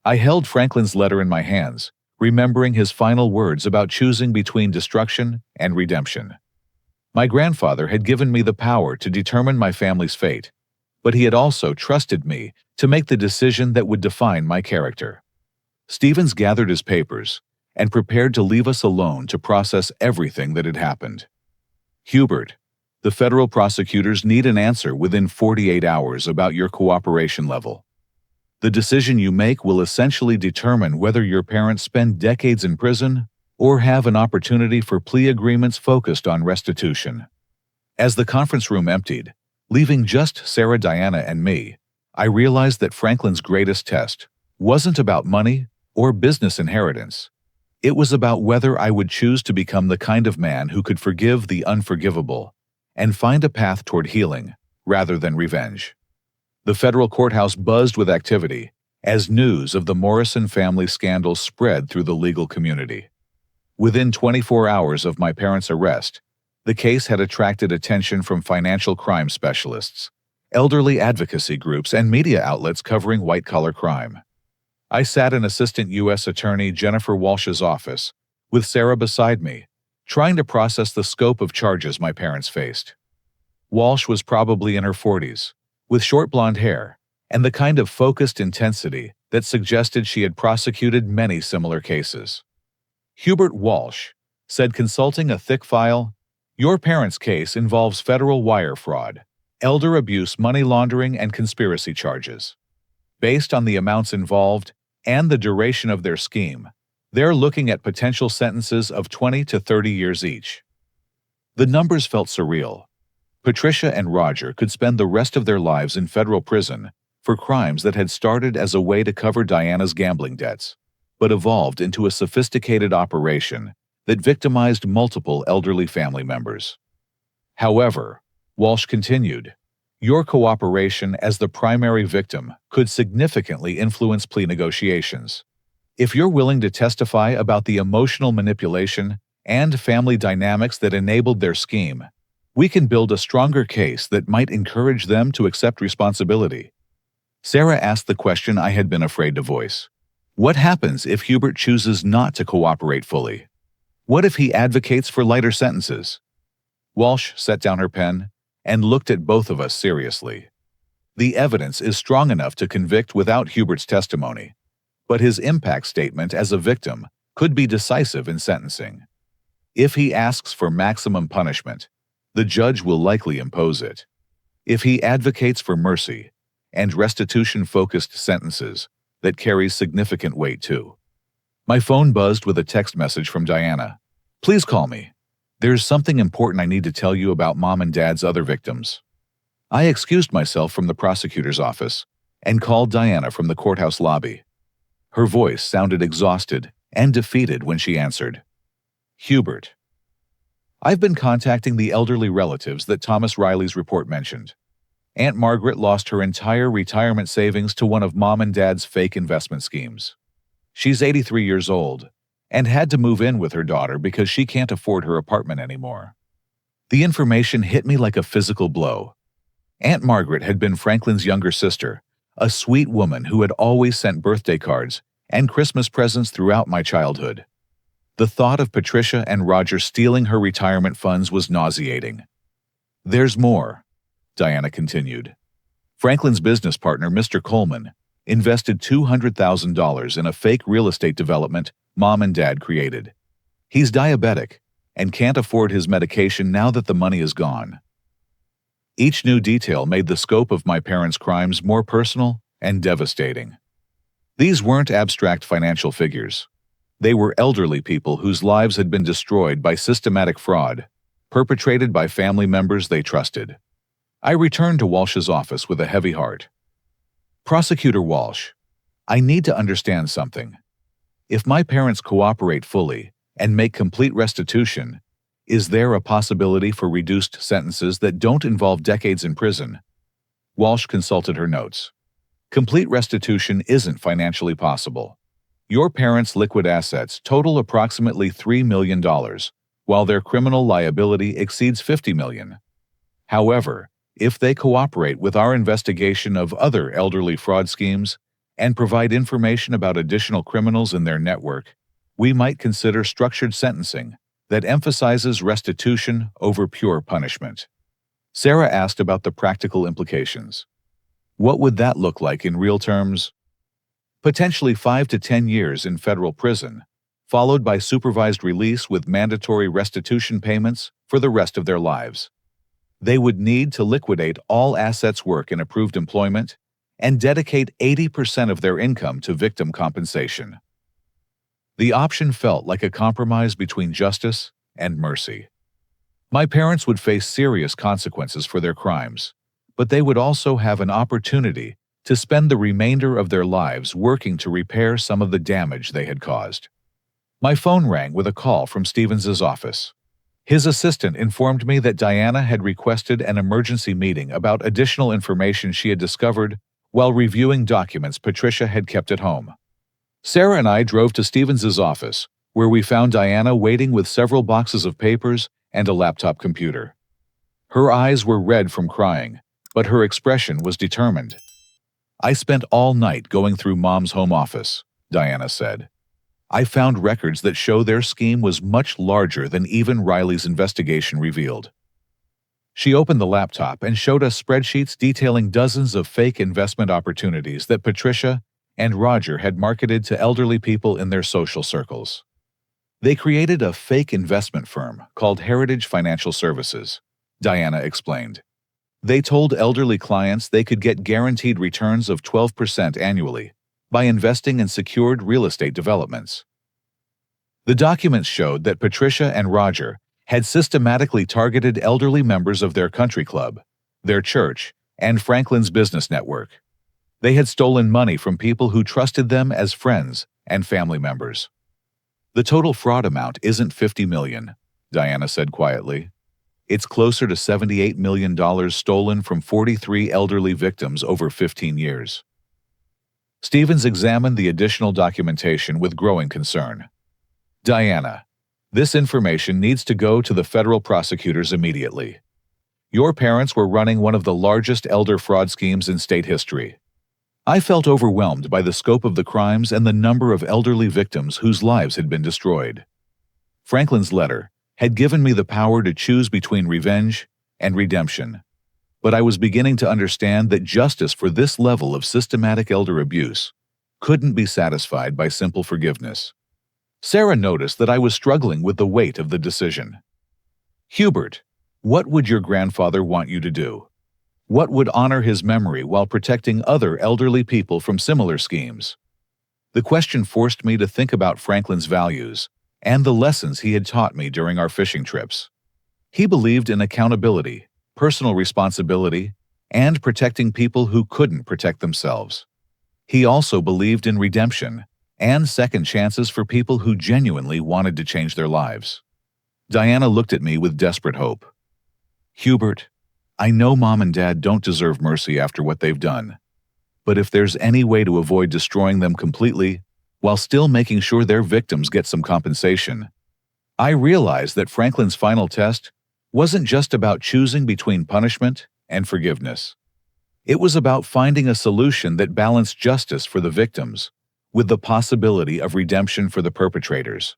I held Franklin's letter in my hands, remembering his final words about choosing between destruction and redemption. My grandfather had given me the power to determine my family's fate, but he had also trusted me to make the decision that would define my character. Stevens gathered his papers and prepared to leave us alone to process everything that had happened. "Hubert, the federal prosecutors need an answer within 48 hours about your cooperation level. The decision you make will essentially determine whether your parents spend decades in prison or have an opportunity for plea agreements focused on restitution." As the conference room emptied, leaving just Sarah, Diana, and me, I realized that Franklin's greatest test wasn't about money or business inheritance. It was about whether I would choose to become the kind of man who could forgive the unforgivable and find a path toward healing rather than revenge. The federal courthouse buzzed with activity as news of the Morrison family scandal spread through the legal community. Within 24 hours of my parents' arrest, the case had attracted attention from financial crime specialists, elderly advocacy groups, and media outlets covering white-collar crime. I sat in Assistant U.S. Attorney Jennifer Walsh's office, with Sarah beside me, trying to process the scope of charges my parents faced. Walsh was probably in her 40s, with short blonde hair, and the kind of focused intensity that suggested she had prosecuted many similar cases. "Hubert Walsh said, consulting a thick file, your parents' case involves federal wire fraud, elder abuse, money laundering, and conspiracy charges. Based on the amounts involved and the duration of their scheme, they're looking at potential sentences of 20 to 30 years each." The numbers felt surreal. Patricia and Roger could spend the rest of their lives in federal prison for crimes that had started as a way to cover Diana's gambling debts, but evolved into a sophisticated operation that victimized multiple elderly family members. However, Walsh continued, Your cooperation as the primary victim could significantly influence plea negotiations. If you're willing to testify about the emotional manipulation and family dynamics that enabled their scheme, we can build a stronger case that might encourage them to accept responsibility. Sarah asked the question I had been afraid to voice. What happens if Hubert chooses not to cooperate fully? What if he advocates for lighter sentences? Walsh set down her pen and looked at both of us seriously. The evidence is strong enough to convict without Hubert's testimony, but his impact statement as a victim could be decisive in sentencing. If he asks for maximum punishment, the judge will likely impose it. If he advocates for mercy and restitution-focused sentences, that carries significant weight too. My phone buzzed with a text message from Diana. Please call me. There's something important I need to tell you about Mom and Dad's other victims. I excused myself from the prosecutor's office and called Diana from the courthouse lobby. Her voice sounded exhausted and defeated when she answered. Hubert. I've been contacting the elderly relatives that Thomas Riley's report mentioned. Aunt Margaret lost her entire retirement savings to one of Mom and Dad's fake investment schemes. She's 83 years old and had to move in with her daughter because she can't afford her apartment anymore. The information hit me like a physical blow. Aunt Margaret had been Franklin's younger sister, a sweet woman who had always sent birthday cards and Christmas presents throughout my childhood. The thought of Patricia and Roger stealing her retirement funds was nauseating. There's more, Diana continued. Franklin's business partner, Mr. Coleman, invested $200,000 in a fake real estate development Mom and Dad created. He's diabetic and can't afford his medication now that the money is gone. Each new detail made the scope of my parents' crimes more personal and devastating. These weren't abstract financial figures. They were elderly people whose lives had been destroyed by systematic fraud, perpetrated by family members they trusted. I returned to Walsh's office with a heavy heart. Prosecutor Walsh, I need to understand something. If my parents cooperate fully and make complete restitution, is there a possibility for reduced sentences that don't involve decades in prison? Walsh consulted her notes. Complete restitution isn't financially possible. Your parents' liquid assets total approximately $3 million, while their criminal liability exceeds $50 million. However, if they cooperate with our investigation of other elderly fraud schemes and provide information about additional criminals in their network, we might consider structured sentencing that emphasizes restitution over pure punishment. Sarah asked about the practical implications. What would that look like in real terms? Potentially 5 to 10 years in federal prison, followed by supervised release with mandatory restitution payments for the rest of their lives. They would need to liquidate all assets work in approved employment and dedicate 80% of their income to victim compensation. The option felt like a compromise between justice and mercy. My parents would face serious consequences for their crimes, but they would also have an opportunity to spend the remainder of their lives working to repair some of the damage they had caused. My phone rang with a call from Stevens's office. His assistant informed me that Diana had requested an emergency meeting about additional information she had discovered while reviewing documents Patricia had kept at home. Sarah and I drove to Stevens's office, where we found Diana waiting with several boxes of papers and a laptop computer. Her eyes were red from crying, but her expression was determined. I spent all night going through Mom's home office, Diana said. I found records that show their scheme was much larger than even Riley's investigation revealed. She opened the laptop and showed us spreadsheets detailing dozens of fake investment opportunities that Patricia and Roger had marketed to elderly people in their social circles. They created a fake investment firm called Heritage Financial Services, Diana explained. They told elderly clients they could get guaranteed returns of 12% annually by investing in secured real estate developments. The documents showed that Patricia and Roger had systematically targeted elderly members of their country club, their church, and Franklin's business network. They had stolen money from people who trusted them as friends and family members. The total fraud amount isn't $50 million, Diana said quietly. It's closer to $78 million stolen from 43 elderly victims over 15 years. Stevens examined the additional documentation with growing concern. Diana, this information needs to go to the federal prosecutors immediately. Your parents were running one of the largest elder fraud schemes in state history. I felt overwhelmed by the scope of the crimes and the number of elderly victims whose lives had been destroyed. Franklin's letter had given me the power to choose between revenge and redemption, but I was beginning to understand that justice for this level of systematic elder abuse couldn't be satisfied by simple forgiveness. Sarah noticed that I was struggling with the weight of the decision. Hubert, what would your grandfather want you to do? What would honor his memory while protecting other elderly people from similar schemes? The question forced me to think about Franklin's values and the lessons he had taught me during our fishing trips. He believed in accountability, personal responsibility, and protecting people who couldn't protect themselves. He also believed in redemption and second chances for people who genuinely wanted to change their lives. Diana looked at me with desperate hope. Hubert, I know Mom and Dad don't deserve mercy after what they've done, but if there's any way to avoid destroying them completely while still making sure their victims get some compensation. I realized that Franklin's final test wasn't just about choosing between punishment and forgiveness. It was about finding a solution that balanced justice for the victims with the possibility of redemption for the perpetrators.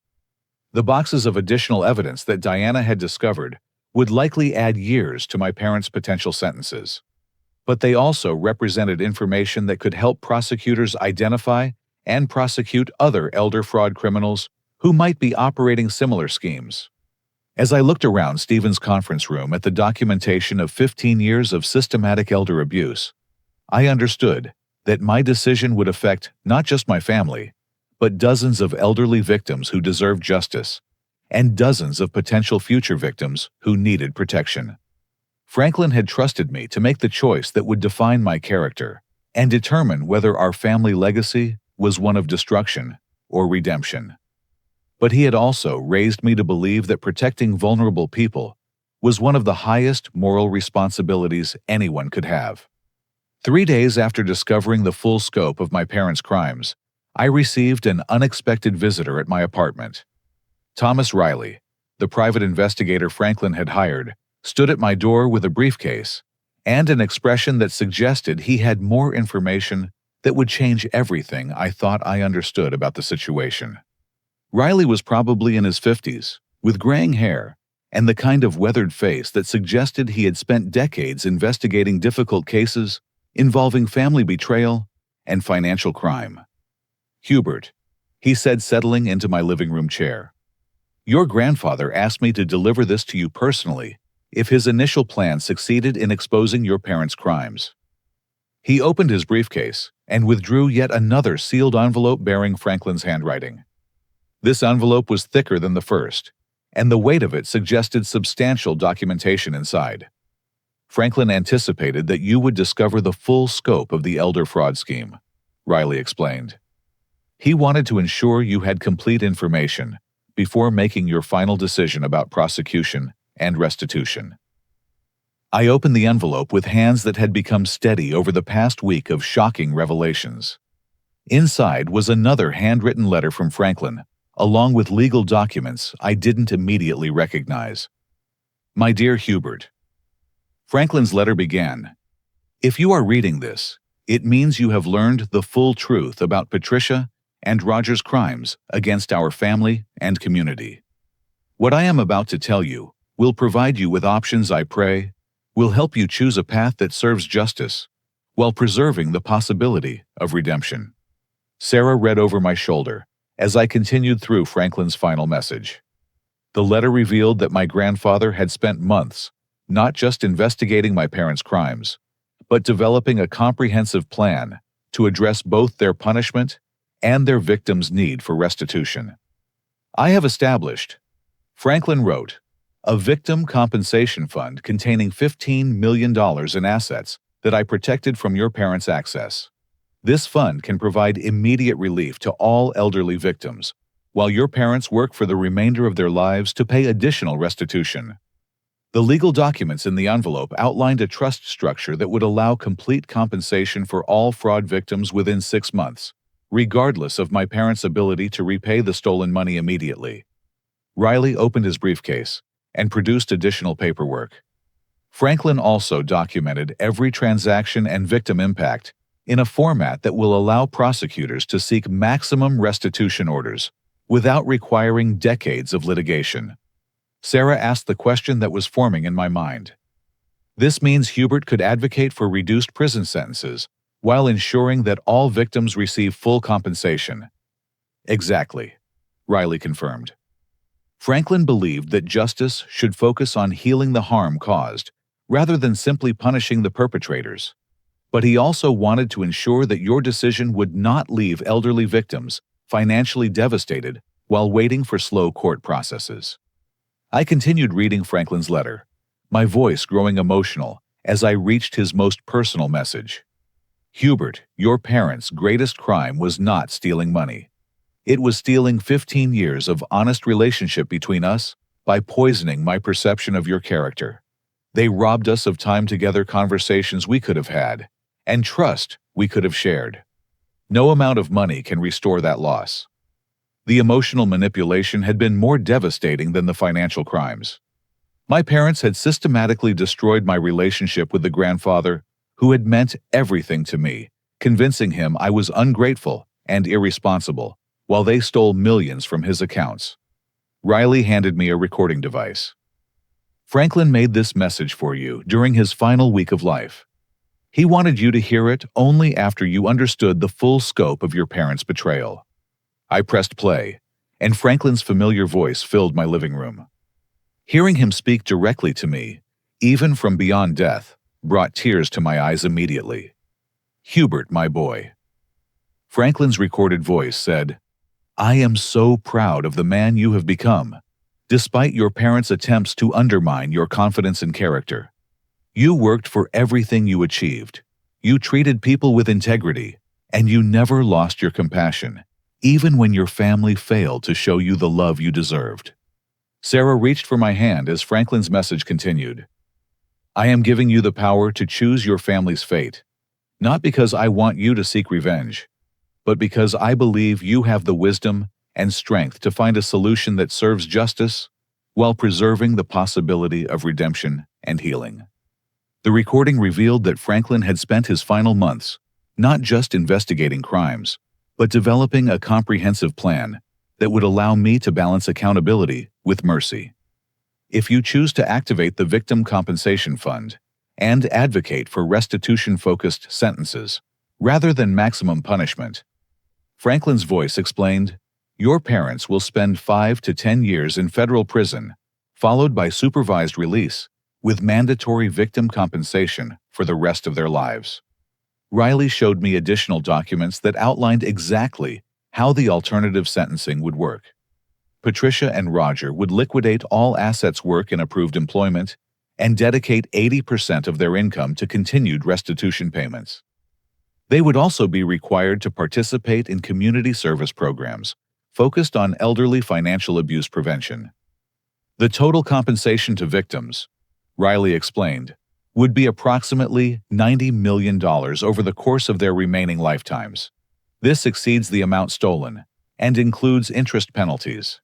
The boxes of additional evidence that Diana had discovered would likely add years to my parents' potential sentences, but they also represented information that could help prosecutors identify and prosecute other elder fraud criminals who might be operating similar schemes. As I looked around Stevens' conference room at the documentation of 15 years of systematic elder abuse, I understood that my decision would affect not just my family, but dozens of elderly victims who deserved justice, and dozens of potential future victims who needed protection. Franklin had trusted me to make the choice that would define my character and determine whether our family legacy was one of destruction or redemption. But he had also raised me to believe that protecting vulnerable people was one of the highest moral responsibilities anyone could have. 3 days after discovering the full scope of my parents' crimes, I received an unexpected visitor at my apartment. Thomas Riley, the private investigator Franklin had hired, stood at my door with a briefcase and an expression that suggested he had more information that would change everything I thought I understood about the situation. Riley was probably in his 50s, with graying hair and the kind of weathered face that suggested he had spent decades investigating difficult cases involving family betrayal and financial crime. Hubert, he said, settling into my living room chair. Your grandfather asked me to deliver this to you personally if his initial plan succeeded in exposing your parents' crimes. He opened his briefcase and withdrew yet another sealed envelope bearing Franklin's handwriting. This envelope was thicker than the first, and the weight of it suggested substantial documentation inside. Franklin anticipated that you would discover the full scope of the elder fraud scheme, Riley explained. He wanted to ensure you had complete information before making your final decision about prosecution and restitution. I opened the envelope with hands that had become steady over the past week of shocking revelations. Inside was another handwritten letter from Franklin, along with legal documents I didn't immediately recognize. My dear Hubert, Franklin's letter began, if you are reading this, it means you have learned the full truth about Patricia and Roger's crimes against our family and community. What I am about to tell you will provide you with options I pray will help you choose a path that serves justice while preserving the possibility of redemption. Sarah read over my shoulder as I continued through Franklin's final message. The letter revealed that my grandfather had spent months not just investigating my parents' crimes, but developing a comprehensive plan to address both their punishment and their victims' need for restitution. I have established, Franklin wrote, a victim compensation fund containing $15 million in assets that I protected from your parents' access. This fund can provide immediate relief to all elderly victims, while your parents work for the remainder of their lives to pay additional restitution. The legal documents in the envelope outlined a trust structure that would allow complete compensation for all fraud victims within 6 months, regardless of my parents' ability to repay the stolen money immediately. Riley opened his briefcase and produced additional paperwork. Franklin also documented every transaction and victim impact in a format that will allow prosecutors to seek maximum restitution orders without requiring decades of litigation. Sarah asked the question that was forming in my mind. This means Hubert could advocate for reduced prison sentences while ensuring that all victims receive full compensation. Exactly, Riley confirmed. Franklin believed that justice should focus on healing the harm caused, rather than simply punishing the perpetrators. But he also wanted to ensure that your decision would not leave elderly victims financially devastated while waiting for slow court processes. I continued reading Franklin's letter, my voice growing emotional as I reached his most personal message. Hubert, your parents' greatest crime was not stealing money. It was stealing 15 years of honest relationship between us by poisoning my perception of your character. They robbed us of time together, conversations we could have had, and trust we could have shared. No amount of money can restore that loss. The emotional manipulation had been more devastating than the financial crimes. My parents had systematically destroyed my relationship with the grandfather who had meant everything to me, convincing him I was ungrateful and irresponsible, while they stole millions from his accounts. Riley handed me a recording device. Franklin made this message for you during his final week of life. He wanted you to hear it only after you understood the full scope of your parents' betrayal. I pressed play, and Franklin's familiar voice filled my living room. Hearing him speak directly to me, even from beyond death, brought tears to my eyes immediately. Hubert, my boy. Franklin's recorded voice said, I am so proud of the man you have become, despite your parents' attempts to undermine your confidence and character. You worked for everything you achieved. You treated people with integrity, and you never lost your compassion, even when your family failed to show you the love you deserved. Sarah reached for my hand as Franklin's message continued. I am giving you the power to choose your family's fate, not because I want you to seek revenge, but because I believe you have the wisdom and strength to find a solution that serves justice while preserving the possibility of redemption and healing. The recording revealed that Franklin had spent his final months not just investigating crimes, but developing a comprehensive plan that would allow me to balance accountability with mercy. If you choose to activate the Victim Compensation Fund and advocate for restitution-focused sentences rather than maximum punishment, Franklin's voice explained, your parents will spend 5 to 10 years in federal prison, followed by supervised release, with mandatory victim compensation for the rest of their lives. Riley showed me additional documents that outlined exactly how the alternative sentencing would work. Patricia and Roger would liquidate all assets, work in approved employment, and dedicate 80% of their income to continued restitution payments. They would also be required to participate in community service programs focused on elderly financial abuse prevention. The total compensation to victims, Riley explained, would be approximately $90 million over the course of their remaining lifetimes. This exceeds the amount stolen and includes interest penalties.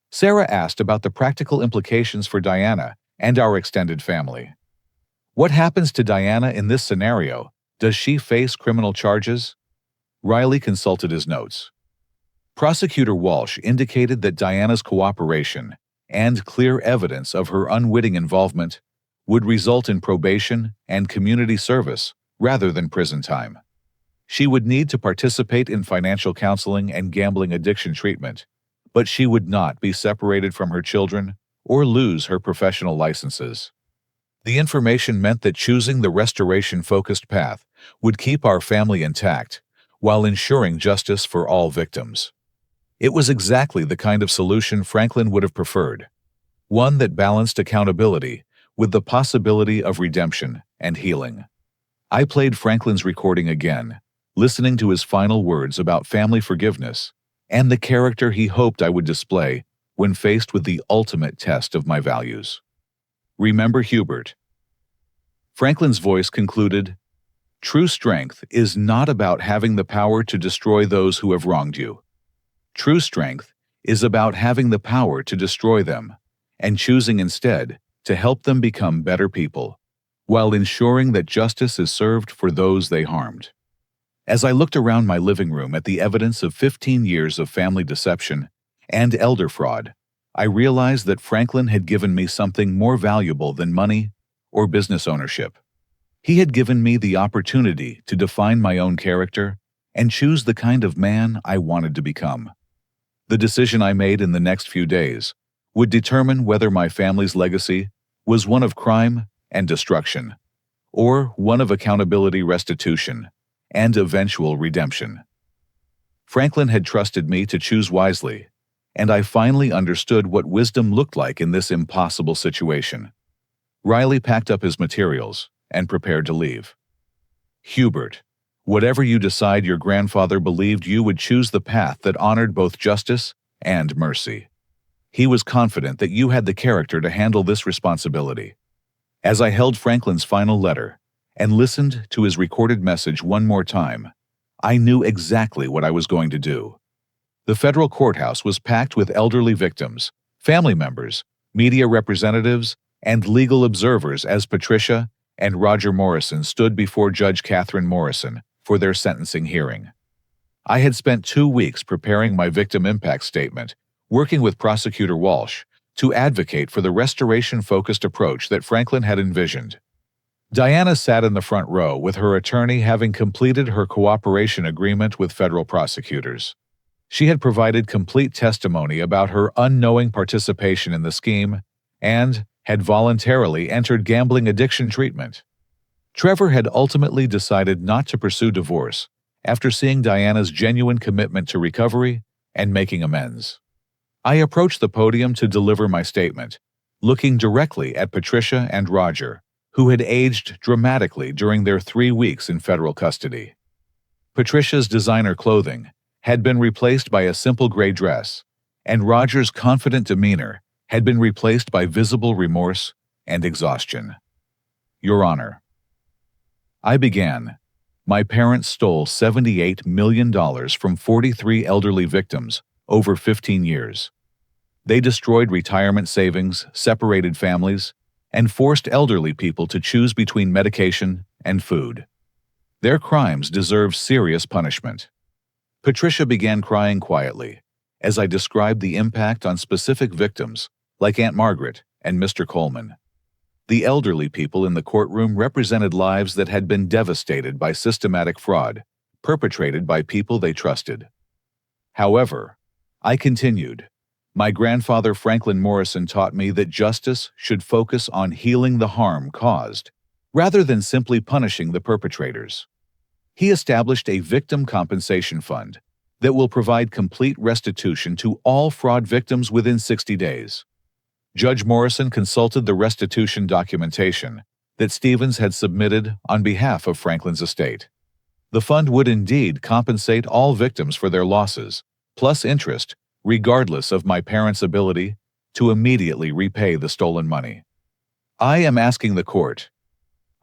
Sarah asked about the practical implications for Diana and our extended family. What happens to Diana in this scenario? Does she face criminal charges? Riley consulted his notes. Prosecutor Walsh indicated that Diana's cooperation and clear evidence of her unwitting involvement would result in probation and community service rather than prison time. She would need to participate in financial counseling and gambling addiction treatment, but she would not be separated from her children or lose her professional licenses. The information meant that choosing the restoration-focused path would keep our family intact while ensuring justice for all victims. It was exactly the kind of solution Franklin would have preferred, one that balanced accountability with the possibility of redemption and healing. I played Franklin's recording again, listening to his final words about family forgiveness and the character he hoped I would display when faced with the ultimate test of my values. Remember Hubert." Franklin's voice concluded, "True strength is not about having the power to destroy those who have wronged you. True strength is about having the power to destroy them and choosing instead to help them become better people, while ensuring that justice is served for those they harmed." As I looked around my living room at the evidence of 15 years of family deception and elder fraud, I realized that Franklin had given me something more valuable than money or business ownership. He had given me the opportunity to define my own character and choose the kind of man I wanted to become. The decision I made in the next few days would determine whether my family's legacy was one of crime and destruction, or one of accountability, restitution, and eventual redemption. Franklin had trusted me to choose wisely, and I finally understood what wisdom looked like in this impossible situation. Riley packed up his materials and prepared to leave. "Hubert, whatever you decide, your grandfather believed you would choose the path that honored both justice and mercy. He was confident that you had the character to handle this responsibility." As I held Franklin's final letter and listened to his recorded message one more time, I knew exactly what I was going to do. The federal courthouse was packed with elderly victims, family members, media representatives, and legal observers as Patricia and Roger Morrison stood before Judge Catherine Morrison for their sentencing hearing. I had spent 2 weeks preparing my victim impact statement, working with Prosecutor Walsh to advocate for the restoration-focused approach that Franklin had envisioned. Diana sat in the front row with her attorney having completed her cooperation agreement with federal prosecutors. She had provided complete testimony about her unknowing participation in the scheme and had voluntarily entered gambling addiction treatment. Trevor had ultimately decided not to pursue divorce after seeing Diana's genuine commitment to recovery and making amends. I approached the podium to deliver my statement, looking directly at Patricia and Roger, who had aged dramatically during their 3 weeks in federal custody. Patricia's designer clothing had been replaced by a simple gray dress, and Roger's confident demeanor had been replaced by visible remorse and exhaustion. "Your Honor," I began, "my parents stole $78 million from 43 elderly victims over 15 years. They destroyed retirement savings, separated families, and forced elderly people to choose between medication and food. Their crimes deserve serious punishment." Patricia began crying quietly as I described the impact on specific victims like Aunt Margaret and Mr. Coleman. The elderly people in the courtroom represented lives that had been devastated by systematic fraud perpetrated by people they trusted. However, I continued, "My grandfather Franklin Morrison taught me that justice should focus on healing the harm caused, rather than simply punishing the perpetrators. He established a victim compensation fund that will provide complete restitution to all fraud victims within 60 days. Judge Morrison consulted the restitution documentation that Stevens had submitted on behalf of Franklin's estate. The fund would indeed compensate all victims for their losses, plus interest, regardless of my parents' ability to immediately repay the stolen money. I am asking the court,"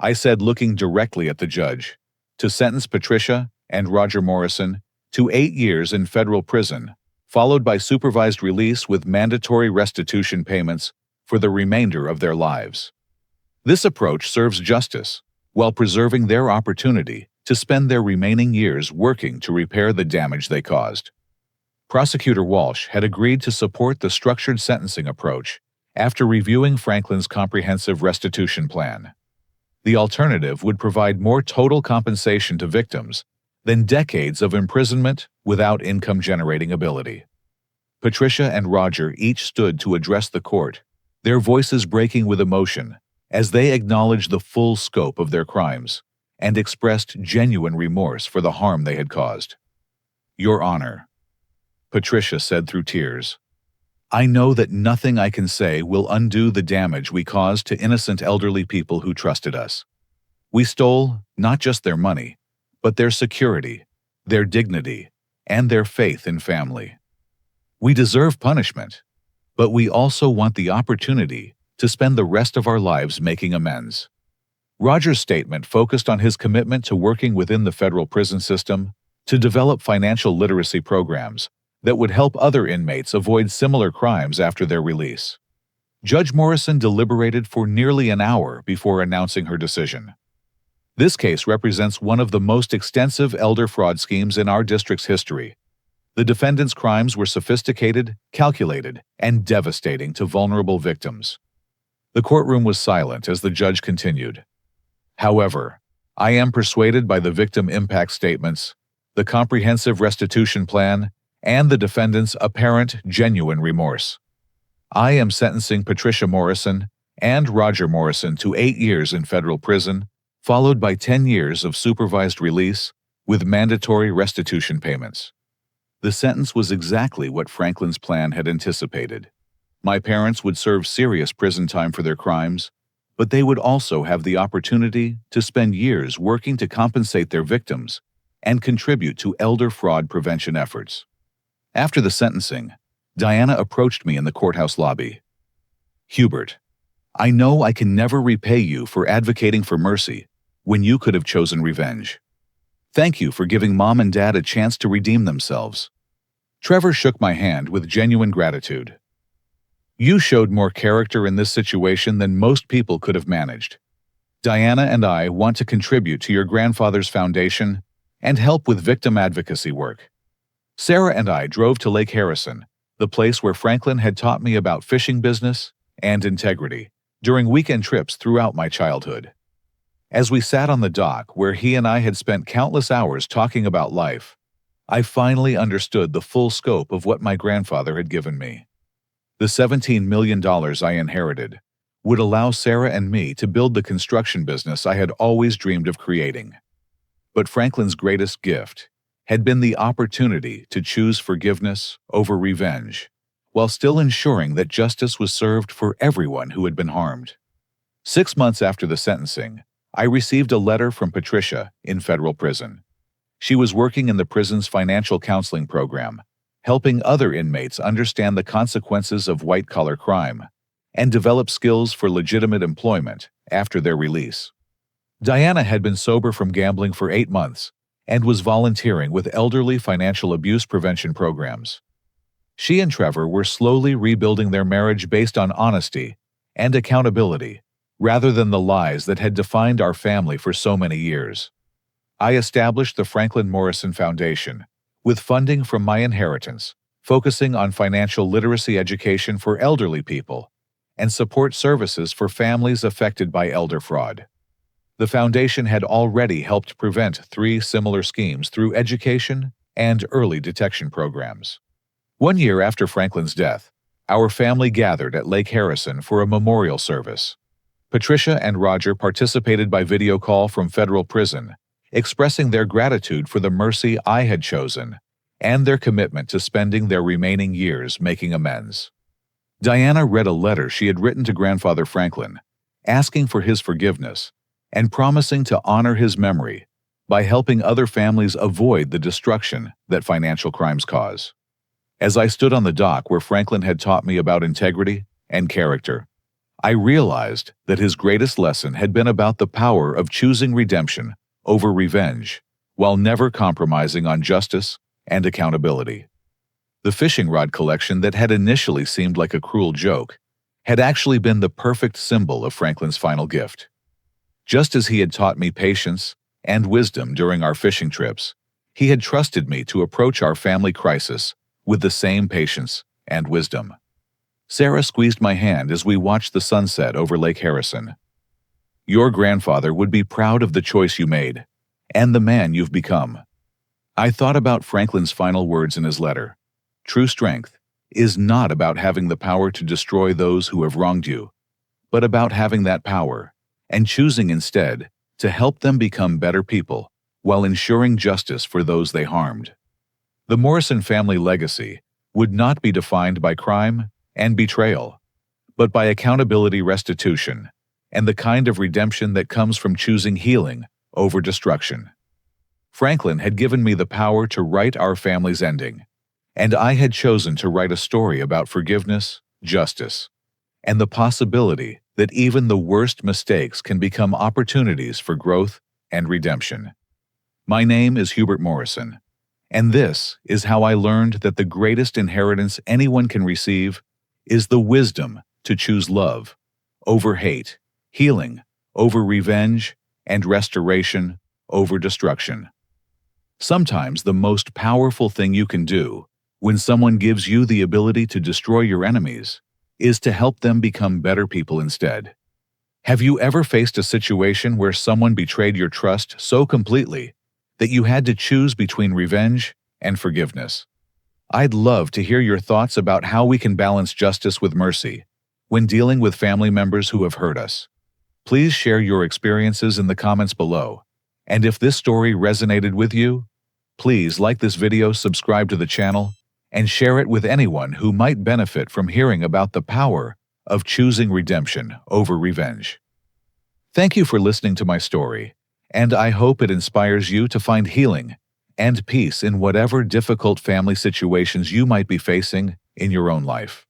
I said, looking directly at the judge, "to sentence Patricia and Roger Morrison to 8 years in federal prison, followed by supervised release with mandatory restitution payments for the remainder of their lives. This approach serves justice while preserving their opportunity to spend their remaining years working to repair the damage they caused." Prosecutor Walsh had agreed to support the structured sentencing approach after reviewing Franklin's comprehensive restitution plan. The alternative would provide more total compensation to victims than decades of imprisonment without income-generating ability. Patricia and Roger each stood to address the court, their voices breaking with emotion as they acknowledged the full scope of their crimes and expressed genuine remorse for the harm they had caused. "Your Honor," Patricia said through tears, "I know that nothing I can say will undo the damage we caused to innocent elderly people who trusted us. We stole not just their money, but their security, their dignity, and their faith in family. We deserve punishment, but we also want the opportunity to spend the rest of our lives making amends. Roger's statement focused on his commitment to working within the federal prison system to develop financial literacy programs that would help other inmates avoid similar crimes after their release. Judge Morrison deliberated for nearly an hour before announcing her decision. This case represents one of the most extensive elder fraud schemes in our district's history. The defendant's crimes were sophisticated, calculated, and devastating to vulnerable victims. The courtroom was silent as the judge continued. However, I am persuaded by the victim impact statements, the comprehensive restitution plan, and the defendant's apparent, genuine remorse. I am sentencing Patricia Morrison and Roger Morrison to 8 years in federal prison, followed by 10 years of supervised release with mandatory restitution payments. The sentence was exactly what Franklin's plan had anticipated. My parents would serve serious prison time for their crimes, but they would also have the opportunity to spend years working to compensate their victims and contribute to elder fraud prevention efforts. After the sentencing, Diana approached me in the courthouse lobby. "Hubert, I know I can never repay you for advocating for mercy when you could have chosen revenge. Thank you for giving Mom and Dad a chance to redeem themselves." Trevor shook my hand with genuine gratitude. "You showed more character in this situation than most people could have managed. Diana and I want to contribute to your grandfather's foundation and help with victim advocacy work." Sarah and I drove to Lake Harrison, the place where Franklin had taught me about fishing business and integrity during weekend trips throughout my childhood. As we sat on the dock where he and I had spent countless hours talking about life, I finally understood the full scope of what my grandfather had given me. The $17 million I inherited would allow Sarah and me to build the construction business I had always dreamed of creating. But Franklin's greatest gift had been the opportunity to choose forgiveness over revenge, while still ensuring that justice was served for everyone who had been harmed. 6 months after the sentencing, I received a letter from Patricia in federal prison. She was working in the prison's financial counseling program, helping other inmates understand the consequences of white-collar crime and develop skills for legitimate employment after their release. Diana had been sober from gambling for 8 months and was volunteering with elderly financial abuse prevention programs. She and Trevor were slowly rebuilding their marriage based on honesty and accountability, rather than the lies that had defined our family for so many years. I established the Franklin Morrison Foundation, with funding from my inheritance, focusing on financial literacy education for elderly people and support services for families affected by elder fraud. The foundation had already helped prevent 3 similar schemes through education and early detection programs. 1 year after Franklin's death, our family gathered at Lake Harrison for a memorial service. Patricia and Roger participated by video call from federal prison, expressing their gratitude for the mercy I had chosen and their commitment to spending their remaining years making amends. Diana read a letter she had written to Grandfather Franklin, asking for his forgiveness and promising to honor his memory by helping other families avoid the destruction that financial crimes cause. As I stood on the dock where Franklin had taught me about integrity and character, I realized that his greatest lesson had been about the power of choosing redemption over revenge, while never compromising on justice and accountability. The fishing rod collection that had initially seemed like a cruel joke had actually been the perfect symbol of Franklin's final gift. Just as he had taught me patience and wisdom during our fishing trips, he had trusted me to approach our family crisis with the same patience and wisdom. Sarah squeezed my hand as we watched the sunset over Lake Harrison. "Your grandfather would be proud of the choice you made and the man you've become." I thought about Franklin's final words in his letter. True strength is not about having the power to destroy those who have wronged you, but about having that power and choosing instead to help them become better people while ensuring justice for those they harmed. The Morrison family legacy would not be defined by crime and betrayal, but by accountability, restitution, and the kind of redemption that comes from choosing healing over destruction. Franklin had given me the power to write our family's ending, and I had chosen to write a story about forgiveness, justice, and the possibility that even the worst mistakes can become opportunities for growth and redemption. My name is Hubert Morrison, and this is how I learned that the greatest inheritance anyone can receive is the wisdom to choose love over hate, healing over revenge, and restoration over destruction. Sometimes the most powerful thing you can do when someone gives you the ability to destroy your enemies is to help them become better people instead. Have you ever faced a situation where someone betrayed your trust so completely that you had to choose between revenge and forgiveness? I'd love to hear your thoughts about how we can balance justice with mercy when dealing with family members who have hurt us. Please share your experiences in the comments below. And if this story resonated with you, please like this video, subscribe to the channel, and share it with anyone who might benefit from hearing about the power of choosing redemption over revenge. Thank you for listening to my story, and I hope it inspires you to find healing and peace in whatever difficult family situations you might be facing in your own life.